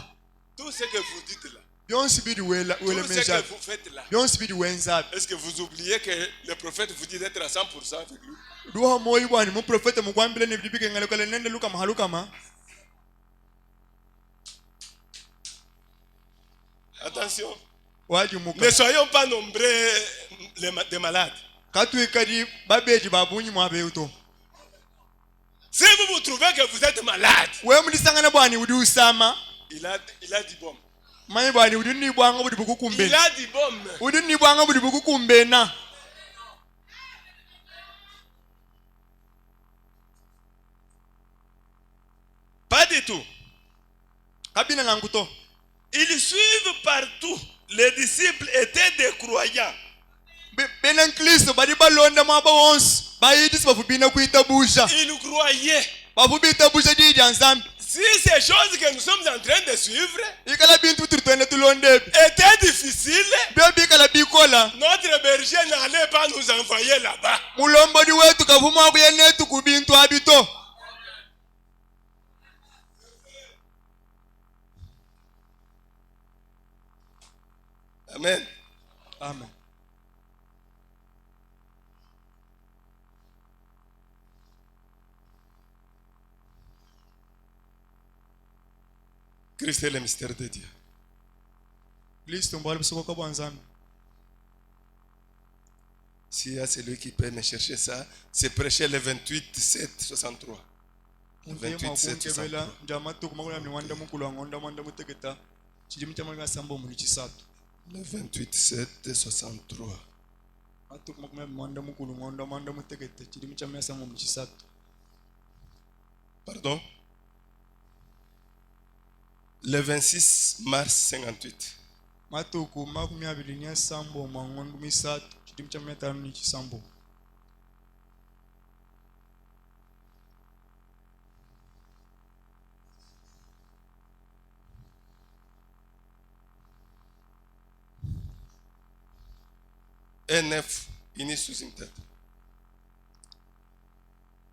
tout ce que vous dites là, Byonsi bidi wela tout ce mesha. que vous faites là, Byonsi bidi wenza. est-ce que vous oubliez que le prophète vous dit d'être à 100% avec lui? Duha moyi bwani mu profeta mukwambile ni bidibike ngalekale nende luka mahaluka ma. Attention, Waji muka. ne soyons pas nombreux des malades. Katu ikadi babeji babunyi mwabeuto. Si vous vous trouvez que vous êtes malade, We mulisangana bwani udi usama. il a dit bon. Mayi bwani udi ni bwanga budi bukukumbe. Il a dit bon. Udi ni bwanga budi bukukumbe na. Pas du tout. Kabina nanguto. Ils suivent partout. Les disciples étaient des croyants. Benen Kristo badi balonda mwaba wonsi. Bayidisi bafubina kuitabusha. Ils croyaient. Bafubita busha dija nzambi. Si ces choses que nous sommes en train de suivre Ikala bintu turtwende tulondebi. étaient difficiles, Biobi kala bikola. notre berger n'allait pas nous envoyer là-bas. Mulombodi wetu kavuma kuyenetu kubintu abito. Amen. Amen. Christ est le mystère de Dieu. Kristo mbali bisoko kwa nzambi. S'il y a celui qui peut me chercher ça, c'est prêcher le 28, 7, 63. Le 28, 7, 63. Njamatu kumakula mniwanda mukulu wangonda mwanda muteketa. Chidimi chamanga sambo mulichisatu. Le 28, 7, 63. Atu kumakula mwanda mukulu ngonda mwanda muteketa. Chidimi chamanga sambo mulichisatu. Pardon? Le 26 mars 58. Matuku makumi abiri ni sambo mwangondu misatu. Chidimi chamanga tanu ni chisambo. NF, ini sous une tête.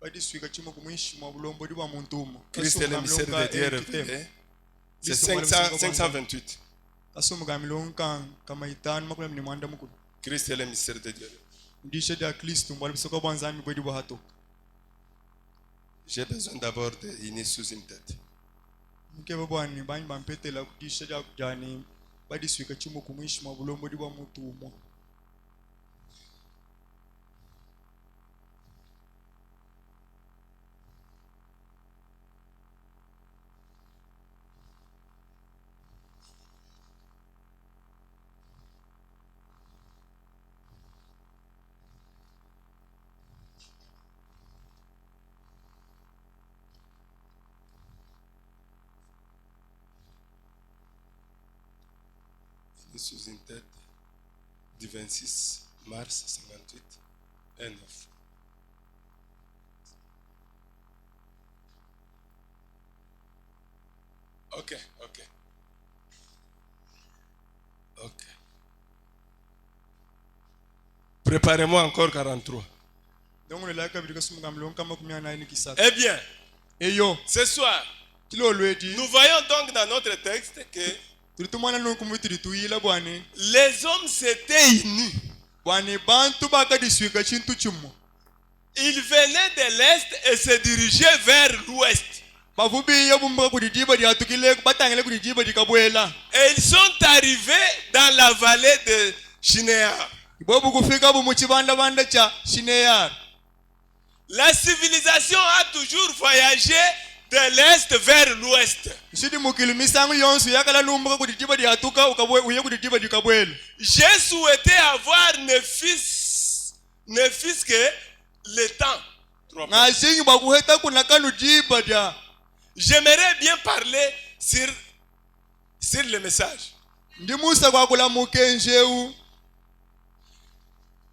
Badi swika chimo kumwishi mwa bulombo di wa muntumo. Christ est le mystère de Dieu révélé. C'est 528. Kaso mugamilonka kama itanu makula mni mwanda mukulu. Christ est le mystère de Dieu. Ndisha dia Kristo mbali bisoko bwanzami bwedi bwa hato. J'ai besoin d'abord de ini sous une tête. Mkebe bwani banyi bampetela kudisha dia kujani badi swika chimo kumwishi mwa bulombo di wa muntumo. Sous une tête du 26 mars 58 et 9. Ok. Préparez-moi encore 43. Dongo la ka bidika sumu kamlo kama kumya na ni kisatu. Eh bien, Eyo, ce soir, kilo lwedi. nous voyons donc dans notre texte que Tulitumana no kumwitiri tuyila bwani. les hommes s'étaient unis. Bwani bantu bakadiswika chintu chimwe. Ils venaient de l'Est et se dirigeaient vers l'Ouest. Bavubi yabumba kudidiba dia tukile batangele kudidiba dikabwela. Et ils sont arrivés dans la vallée de Shinéar. Ibobu kufika bu muchibanda banda cha Shinéar. La civilisation a toujours voyagé de l'Est vers l'Ouest. Shidi mukili misangu yonsu yakala numba kudidiba dia tuka ukabwe uye kudidiba dikabwela. J'ai souhaité avoir ne fût que le temps. Ngazingi bakuheta kunakanu diba dia. J'aimerais bien parler sur le message. Ndi Musa kwa kula mukenjeu.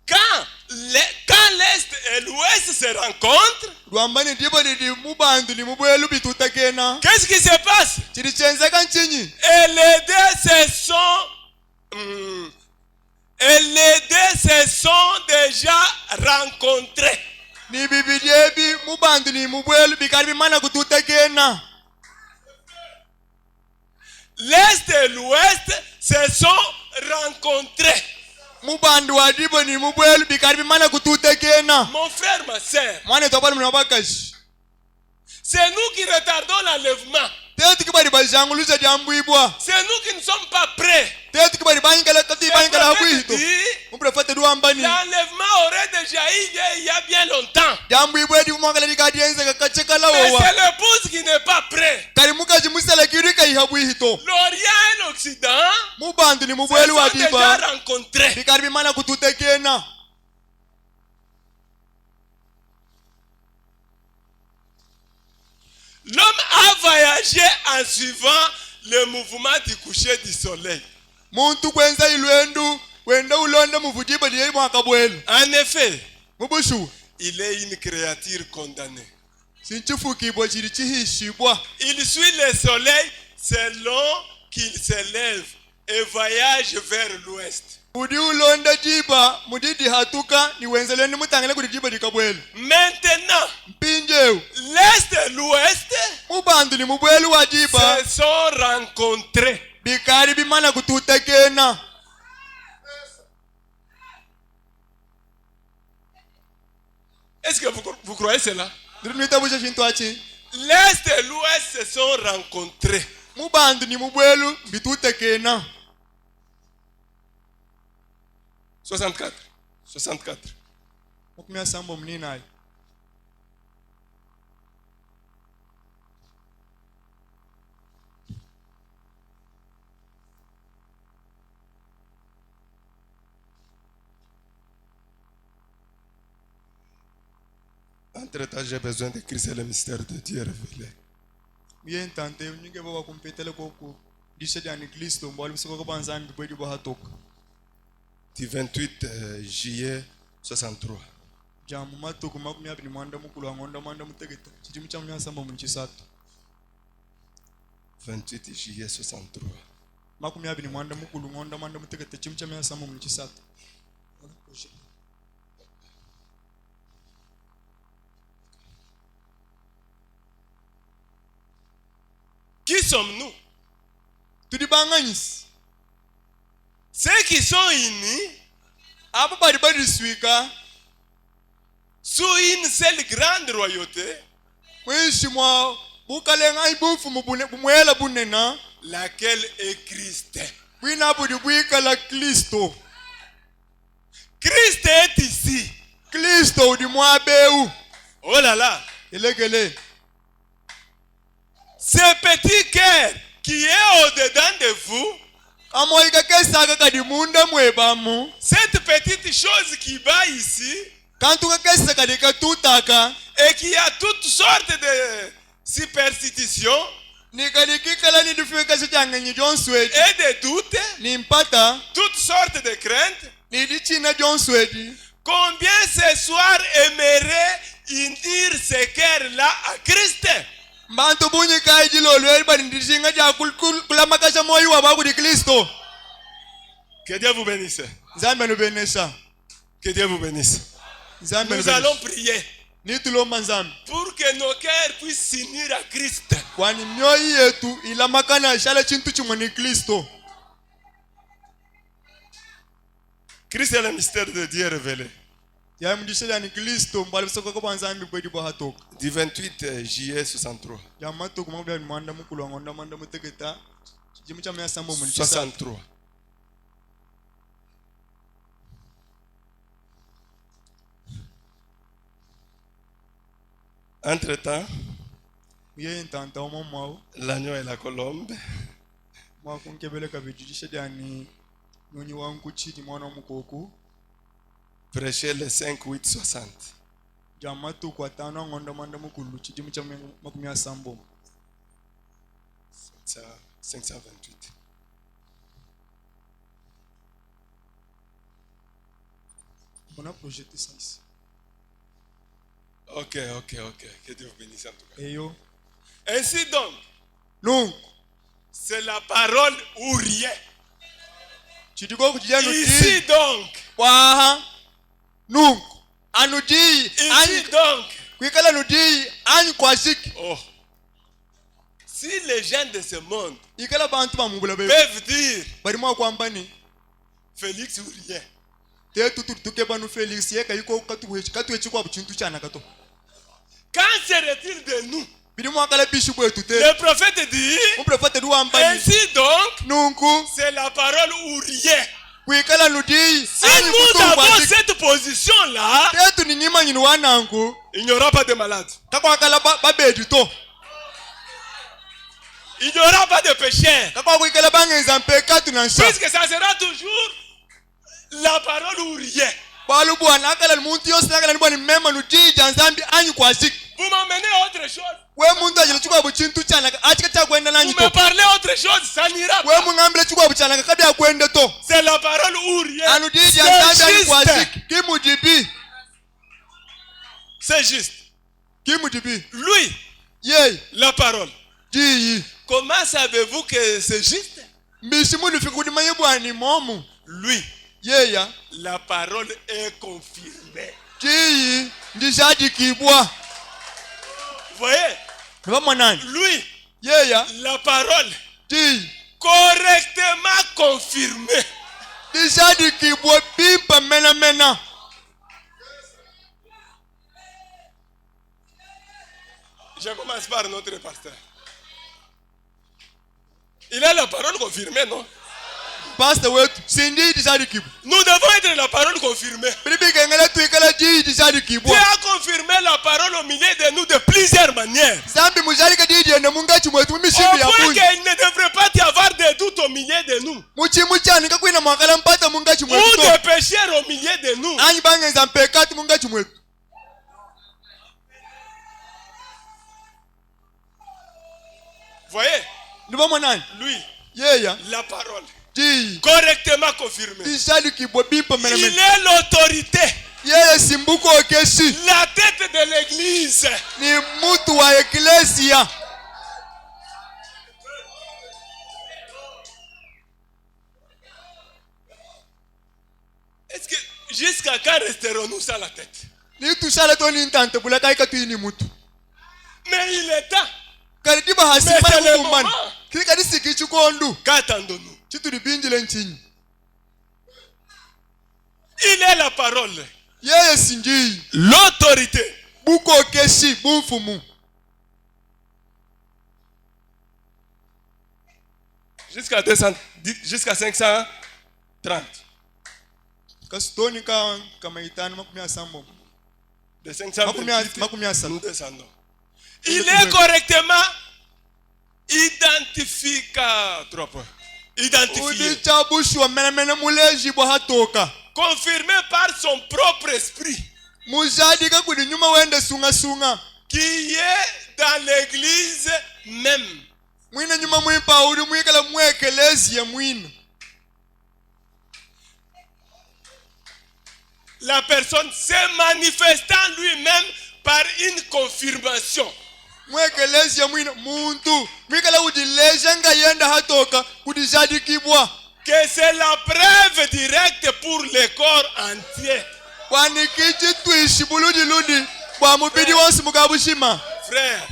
Quand l'Est et l'Ouest se rencontrent, Rwambani diba di mubandu ni mubwelu bitutakena. qu'est-ce qui se passe? Chiri chenza kanchinyi. Et les deux se sont déjà rencontrés. Ni bibi jebi mubandu ni mubwelu bikari mana kututakena. L'Est et l'Ouest se sont rencontrés. Mubandu wa diba ni mubwelu bikari mana kututakena. Mon frère, ma soeur, Mwane topali mnabakashi. c'est nous qui retardons l'enlèvement. Tetu kibali bazanguluza diambuibwa. C'est nous qui ne sommes pas prêts. Tetu kibali bangala kati Le bangala prophète habuito. dit, Muprofete duambani. l'enlèvement aurait déjà eu il y a bien longtemps. Diambuibwa di mangala dikadienza kakachekala Mais wawa. c'est l'épouse qui n'est pas prêt. Karimuka jimusala kirika ihabuito. L'Orient et l'Occident Mubandu ni se mubwelu wa sont déjà diba. rencontrés. Bikari mana kututakena. L'homme a voyagé en suivant le mouvement du coucher du soleil. Muntu kwenza ilwendu wenda ulonda muvudiba diye mwakabwelu. En effet, Mubushu il est une créature condamnée. sinchifukibwa chiri chihishibwa. Il suit le soleil selon qu'il se lève et voyage vers l'ouest. Mudi ulonda diba mudidi hatuka ni wenzeleni mutangele kudidiba dikabwelu. Maintenant, Mpinjeu l'est et l'ouest mubandu ni mubwelu wa diba se sont rencontrés. bikari bimana kututakena. Est-ce que vous croyez cela? Ndirunuitabusha shintu achi. L'est et l'ouest se sont rencontrés. Mubandu ni mubwelu bitutakena. 64. 64. Mukumya sambo mninayi. Entre-temps, j'ai besoin de Christ et le mystère de Dieu révélé. Bien tante nyinge baba kumpetele koko. Dishe dani Kristo mbali bisoko banzani bwedi bo hatoka. Du 28 juillet 63. Jamu matuku makumya bini mwanda mukulu angonda mwanda mutegeta. Chidimu cha mnya sambo mnchisatu. 28 juillet 63. Makumya bini mwanda mukulu ngonda mwanda mutegeta chimu cha mnya sambo mnchisatu. Qui sommes-nous? Tudibanganyisi. Ceux qui sont unis Abo bali bali swika. sous une seule grande royauté, Mwishi mwa bukalenga ibufu mubumwela bunena. laquelle est Christ. Bwina budi bwika la Kristo. Christ est ici. Kristo udi mwabeu. Oh là là. Elegele. Ce petit cœur qui est au-dedans de vous, Amoika kesaka kadi munda mwebamu. cette petite chose qui bat ici Kantu kakesa kadi katutaka. et qui a toutes sortes de superstitions Ni kadi kikala ni dufika sitanganyi jonswedi. et de doutes, Ni mpata. toutes sortes de craintes, Ni di china jonswedi. combien ce soir aimerait unir ce cœur-là à Christ? Mbantu bunyi kai jilolo eri bali ndishinga ja kulamakasha moyo wa baku di Kristo. Que Dieu vous bénisse. Nzambe no benesa. Que Dieu vous bénisse. Nous allons prier nitulomba nzambi pour que nos cœurs puissent s'unir à Christ. kwani mioyo yetu ilamakana shala chintu chimwe ni Kristo. Christ est le mystère de Dieu révélé. Ya mdishela ni Kristo mbali soko kwa nzambi bwedi bwa hatoka. Du 28 juillet 63. Ya matuko mabya mwanda mukulu wangonda mwanda muteketa chimu cha mya sambo muri 63. Entre-temps, ye ntanta omo mwao l'agneau et la colombe mwa kunkebele kabijisha dani nyonyi wangu chiti mwana mukoko prêchaient le 5, 8, 60. jamatu kwa tano ngonda mwanda mukulu chimu cha makumya sambo 528. On a projeté ça ici. Ok. Que Dieu vous bénisse en tout cas. Eyo. Ainsi donc, Donc, c'est la parole ou rien. chitiko kujia Ici donc, waha. Donc, anudi ici donc. kwikala nudi ani kwasiki. Oh. Si les gens de ce monde Ikala bantu bamubula be. peuvent dire Bari mwa kwambani. Félix ou rien, Te tutuke banu Felix yeka yiko katuwe chikwa buchintu chana kato. quand serait-il de nous? Bidi mwa kala bishi bwetu te. Le prophète dit, Mu prophète du ambani. ainsi donc, Nunku c'est la parole ou rien. kwikala nudi Si nous avons cette position-là, tetu ni nyima nyinu wanangu. il n'y aura pas de malade. Kakwa kala babedi to. Il n'y aura pas de péché. Kakwa kwikala bangenza mpeka tunansha. Puisque ça sera toujours la parole ou rien. Balu bwana akala muntu yose akala ni bwana mema nudi janzambi anyi kwasiki. Vous m'emmenez autre chose. We muntu ajile chukwa buchintu chana achika cha kwenda nanyi Vous me to. parlez autre chose, ça n'ira We pas. mungambile chukwa buchana kabya kwende to. C'est la parole ou rien. Anudi janzambi anyi C'est kwasiki. juste. Kimujibi. C'est juste. Kimujibi. Lui, Yey. la parole. Jiyi. Comment savez-vous que c'est juste? Mbisimu lufiki manye bwani momu. Lui, Yeya. la parole est confirmée. Jiyi. Ndishadi kibwa. Vous voyez? Nwa mwanani. Lui, Yeya. la parole Jiyi. correctement confirmée. Ndishadi kibwa bimpa mena. Je commence par notre pasteur. Il a la parole confirmée, non? Pastor wetu. Sindi ndishadi kibwa. Nous devons être la parole confirmée. Bibi kengele tuikala jiyi ndishadi Dieu kibwa. a confirmé la parole au milieu de nous de plusieurs manières. Zambi mujalika didi ene mungachi mwetu Au mishimbi ya point bunyi. qu'il ne devrait pas y avoir de doute au milieu de nous. Muchimu chani kakwina mwakala mpata mungachi Ou mwetu. de pécheurs au milieu de nous. Anyi bangenza mpekati mungachi mwetu. Voyez, Nibo mwanani. lui, Yeya. la parole Jiyi. correctement confirmée. Ndishadi kibwa bimpa Il mena. est l'autorité, Yeye simbuko okeshi. la tête de l'église. Ni mutu wa eklesia. Est-ce que jusqu'à quand resterons-nous sans la tête? Ni tushala to ni ntante bula kai katu ini mutu. Mais il est temps. Karidiba Mais c'est hasimana le kumbani. moment. Kika disiki chukondu. Qu'attendons-nous? Chitu ribinjile nchinyi. Il est la parole, Yeye sinji. l'autorité. Buko okeshi bumfumu. Jusqu'à 200, jusqu'à 530. Kasutoni kama itani makumia sambo. De 528, Makumia sambo. nous descendons. Il est correctement identificateur. Identifié. Udi chabushu wa mena muleji bwa hatoka. Confirmé par son propre esprit. Mujadi kakudi nyuma wende sunga. Qui est dans l'église même. Mwina nyuma mwimpa udi mwikala mwekelezi ya mwina. La personne s'est manifestant lui-même par une confirmation. Mwekelezi ya mwina muntu. Mwikala udi lejanga yenda hatoka kudijadi kibwa. Que c'est la preuve directe pour le corps entier. bwani kichi twishi buludi ludi bwa mubidi wonsi mugabushima. Frère,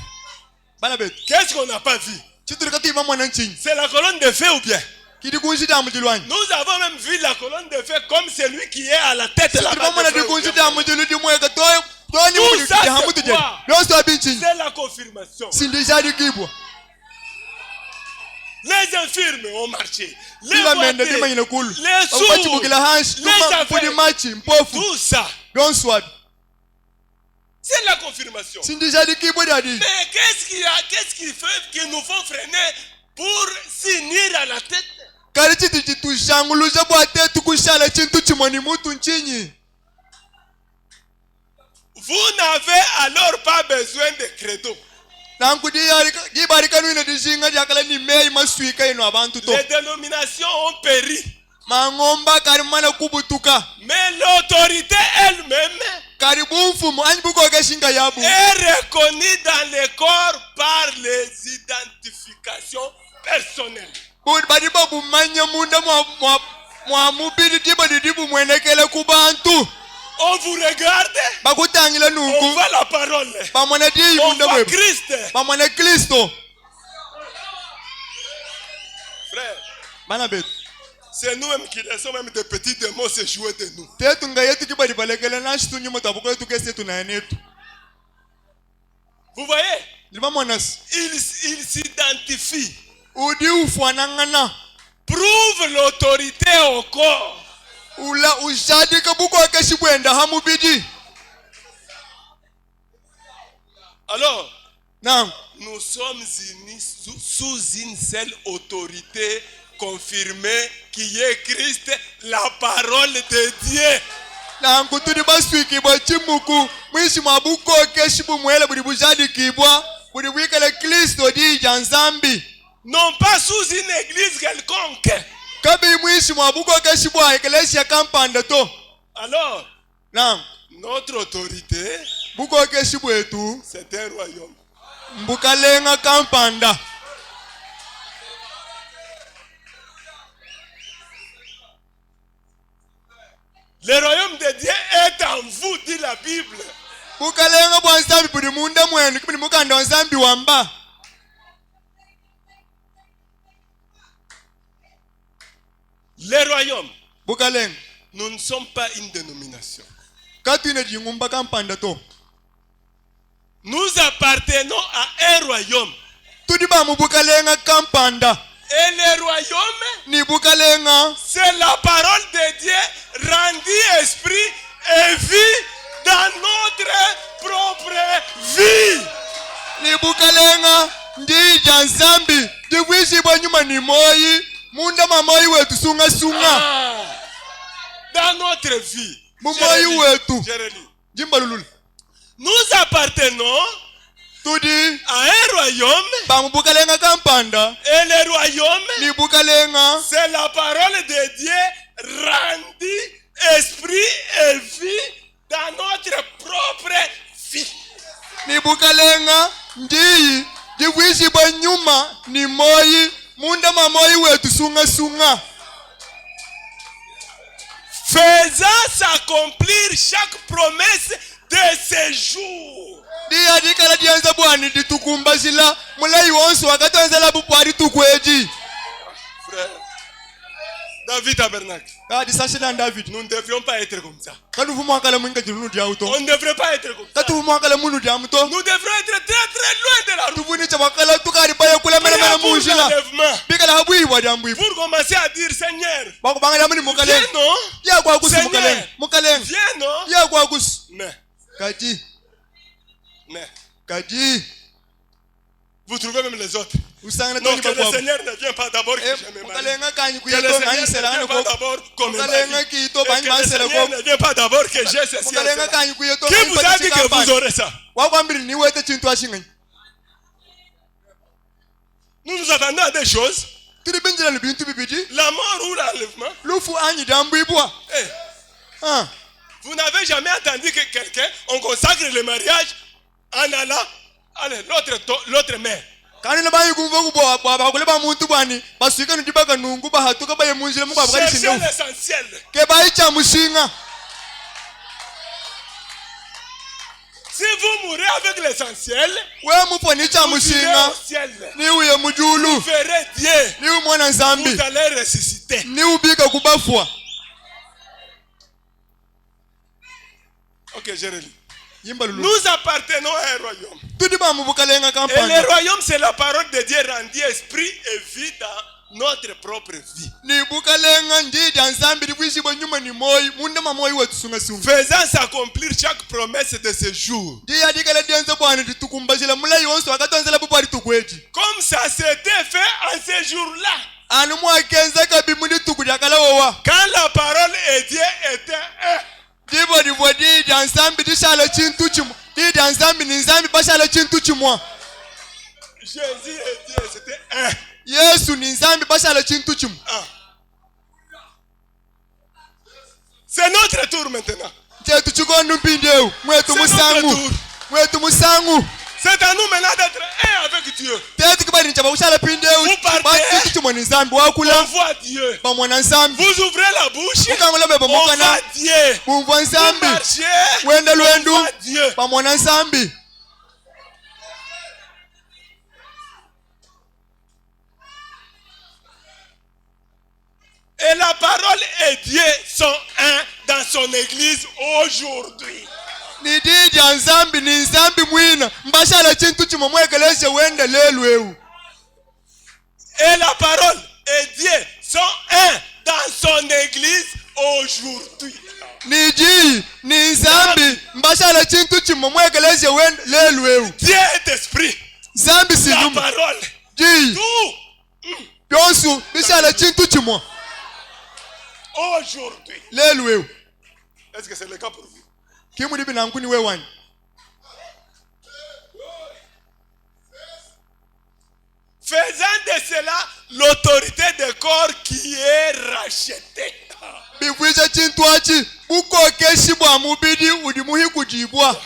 Bana betu. qu'est-ce qu'on n'a pas vu? Chitulika tuima mwana nchini. C'est la colonne de feu ou bien? Kidi kunshi damu jilwani. Nous avons même vu la colonne de feu comme celui qui est à la tête de la Chitulika mwana di kunshi damu jiludi mweka toyo. Toni Tout mudi ça, c'est hamutu je. quoi? Losto abinchini. C'est la confirmation. Sindijadi kibwa. Les infirmes ont marché. Les Kila mende boités, dima inekulu. les Abukachi sourds, bukila hanshi. les Tuma aveugles, mpudi machi mpofu. tout ça, Don't swab. c'est la confirmation. Sindijadi kibwa dadi. Mais qu'est-ce qui fait qu'ils nous font freiner pour s'unir à la tête? Kali chiti chitu shanguluja bwate tukushala chintu chimoni mutu nchinyi. Vous n'avez alors pas besoin de credo. Les dénominations ont péri. Mais Mais l'autorité elle-même est reconnue dans le corps par les identifications personnelles. On vous regarde, on voit la parole, on voit Christ. Frère, c'est nous-mêmes qui laissons même des petits démons se jouer de nous. Vous voyez, il s'identifie, prouve l'autorité au corps. Alors, nous sommes unis sous une seule autorité confirmée qui est Christ, la parole de Dieu. Non pas sous une église quelconque. Alors, notre autorité, c'est un royaume. Le royaume de Dieu est en vous, dit la Bible. Le royaume, nous ne sommes pas une dénomination. Nous appartenons à un royaume. Et le royaume, c'est la parole de Dieu rendue esprit et vie dans notre propre vie. Dans notre vie. Jérémie. Nous appartenons à un royaume. Et le royaume, c'est la parole de Dieu rendue esprit et vie dans notre propre vie. Faisant s'accomplir chaque promesse de ces jours. Frère, David Tabernacle. Nous ne devrions pas être comme ça. On ne devrait pas être comme ça. Nous devrons être très très loin de la route. Pour commencer à dire Seigneur, viens non? Seigneur, viens non? Mais vous trouvez même les autres. Non, que le Seigneur ne vient pas d'abord que je me marie. Que le Seigneur ne vient pas d'abord qu'on me marie. Et que le Seigneur ne vient pas d'abord que j'ai ceci. Qui vous a dit que vous aurez ça? Nous nous attendons à des choses. La mort ou l'enlèvement. Vous n'avez jamais entendu que quelqu'un, on consacre le mariage en allant, allez, l'autre mère. Cherchez l'essentiel. Si vous mourrez avec l'essentiel, we mufo ni cha mushinga ni uye mujulu vous verrez Dieu. ni umwana nzambi Vous allez ressusciter. ni ubika kubafwa. Ok, je relis. Yimba lulu Nous appartenons à un royaume. tudi ba mubukalenga Et kampani le royaume, c'est la parole de Dieu rendue esprit et vie dans notre propre vie. ni bukalenga ndidi nzambi libwishibo nyuma ni moyi munda mamoyi wetusunga sunga Faisant s'accomplir chaque promesse de ce jour. ndi yadikala dienze bwana ditukumbashila mulayi wonse wakatonzela bupo alitukweji Comme ça s'était fait en ce jour-là. anu mwakenza kabi mundi tuku lyakalawowa Quand la parole et Dieu étaient un. ndibo divo didi nzambi dishala chintu chimwa didi nzambi ni nzambi bashala chintu chimwa. Jésus et Dieu, c'était un. Yesu ni nzambi bashala chintu chimwa. C'est notre tour maintenant. Chetu chikondu mpindeu mwetu musangu mwetu musangu. C'est à nous maintenant d'être un avec Dieu. Tete kibali nchaba kushala pindeu basi chimwa ni nzambi wakula On voit Dieu. pamwana nzambi Vous ouvrez la bouche. ukangula bebe On mukana voit Dieu. bumva Vous nzambi marchez. wende On lwendu voit Dieu. pamwana nzambi. Et la parole et Dieu sont un dans son église aujourd'hui. Ni didi nzambi ni nzambi mwina mbashala chintu chimwa mwekeleshe wende lelwewu. Et la parole et Dieu sont un dans son église aujourd'hui. Ni ji ni nzambi mbashala chintu chimwa mwekeleshe wende lelwewu. Dieu est esprit. Nzambi La sinuma parole. ji Tout byonsu bishala chintu chimwa aujourd'hui. lelwewu. Est-ce que c'est le cas pour vous? Kimudi binankuni wewani Faisant de cela l'autorité des corps qui est rachetée. bivwisha chintu achi bukokeshibwa mubidi udi muhikujibwa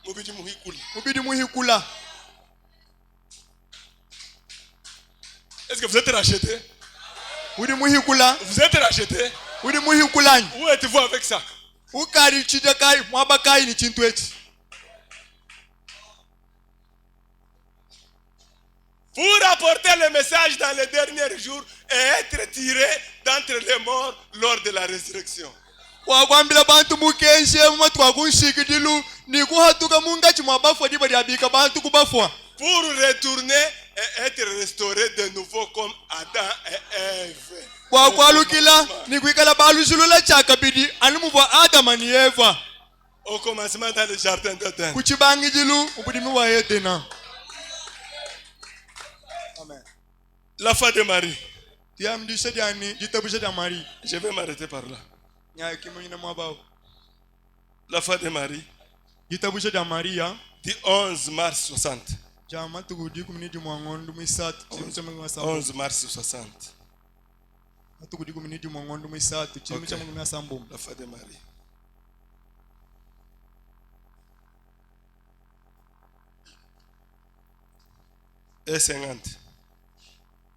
Mubidi muhikuli. mubidi muhikula. Est-ce que vous êtes racheté? Udi muhikula Vous êtes racheté? udi muhikulani Où êtes-vous avec ça? ukali chija kai mwaba kai ni chintu echi. Pour apporter le message dans les derniers jours et être tiré d'entre les morts lors de la résurrection. Wakwambila bantu mukenshe mumatu kunshikidilu ni kuhatuka mungachi mwabafwa diba lyabika bantu kubafwa. Pour retourner et être restauré de nouveau comme Adam et Ève. Wakwalukila ni kuikala balushulula chakabidi animubwa Adama ni Eva. Au commencement dans le jardin d'Éden. Kuchibangijilu ubudimi wa Edena. Amen. La foi de Marie. Tiamdisha diani jitabusha dia Marie. Je vais m'arrêter par là. Nya kimunyina mwabao. La foi de Marie. Jitabusha dia Maria. Du 11 mars 60. Jama tukudi kuminidi mwangondu mwisatu. 11 mars 60. Tukudi kuminidi mwangondu mwisatu. Chimu cha mungu sambo. La foi de Marie. Et 50.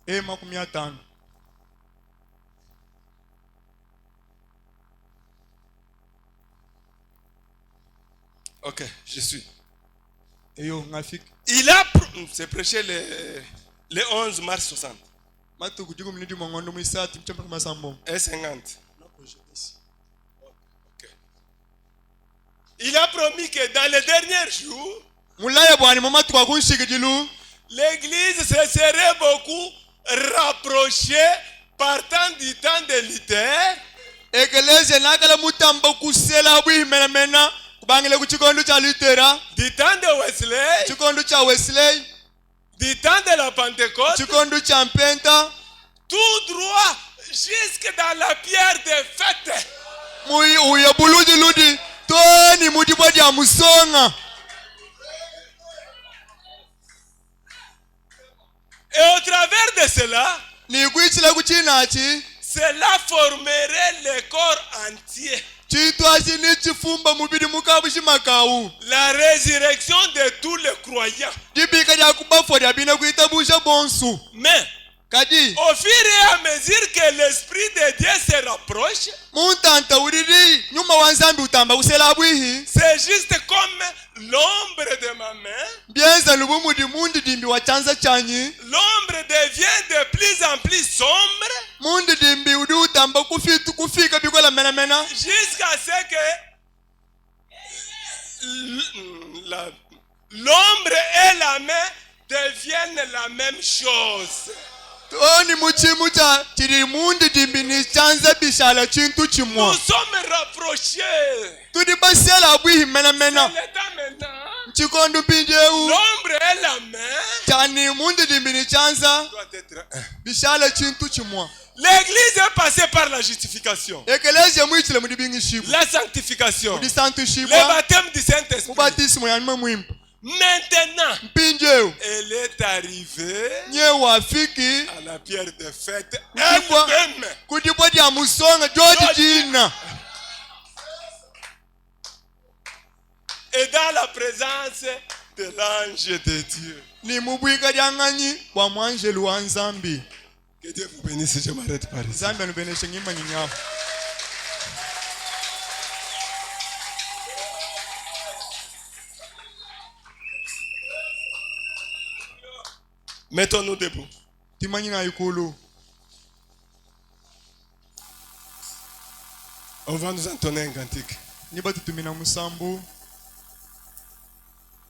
Et makumi atano. Ok, je suis. Eyo ngafik. Il a c'est prêché le 11 mars 60. Matu kudiku minidi mwangondu mwisatu. Chimu cha mungu sambo. Et 50. Ok. Il a promis que dans les derniers jours, Mulaya bwani mamatu kunshikidilu. l'église se serait beaucoup rapprochée partant du temps de Luther. Ekeleze nakala mutamba kusela bwimena kubangile ku chikondo cha Lutera, Du temps de Wesley, chikondo cha Wesley, du temps de la Pentecôte, chikondo cha Mpenta, tout droit jusque dans la pierre des fêtes. muyi uya buludi ludi toni mudibwa dia musonga. Et au travers de cela, Ni kuichila kuchinachi cela formerait le corps entier. chitwachi ni chifumba mubidi mukabushi makau. La résurrection de tous les croyants. Dibika dia kubafo dia bina kuitabusha bonsu. Mais kadi au fur et à mesure que l'esprit de Dieu se rapproche, muntanta uriri nyuma wanzambi utamba usela bwihi c'est juste comme l'ombre de ma main. bienza lubumudi mundi dimbi wa chanza chanyi L'ombre devient de plus en plus sombre mundi dimbi udi utamba kufika bikola mena jusqu'à ce que l'ombre et la main deviennent la même chose. oni muchimucha chiri mundi dimbi ni chanza bishala chintu Nous chimwa sommes rapprochés. tudi basela bwihi mena C'est le temps maintenant. chikondo pinjeu L'ombre et la main chani mundi dimbi ni chanza doit être un. bishala chintu chimwa L'église est passée par la justification, ekelezia mwichile mudi bingishibu la sanctification, mudi santu le shibwa baptême du Saint-Esprit. mubatisimo yanima mwimpu Maintenant, mpinjeu elle est arrivée nye wafiki à la pierre de fête Kutibwa- elle-même. kudibwa dia musonga jodi jina Et dans la présence de l'ange de Dieu. ni mubwika dianganyi bwa mwanjelu wa nzambi Que Dieu vous bénisse, je m'arrête par ici. nzambi anubeneshe ngima nyinyawo Mettons-nous debout. timanyi na ikulu On va nous entonner un cantique. niba tutumina musambu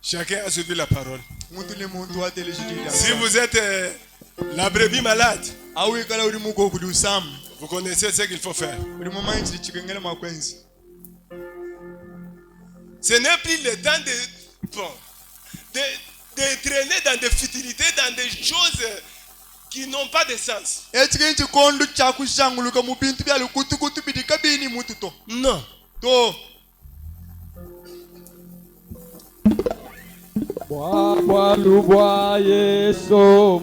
Chacun a suivi la parole. muntu ni muntu watelejidida Si vous êtes la brebis malade, awikala uri muko kudi usamu vous connaissez ce qu'il faut faire. uri mumanyi chili chikengele makwenzi Ce n'est plus le temps de traîner dans des futilités, dans des choses qui n'ont pas de sens. echikini chikondo chakushanguluka mu bintu byali kutukutu bidika bini mutu to Non. to Bwa Yesu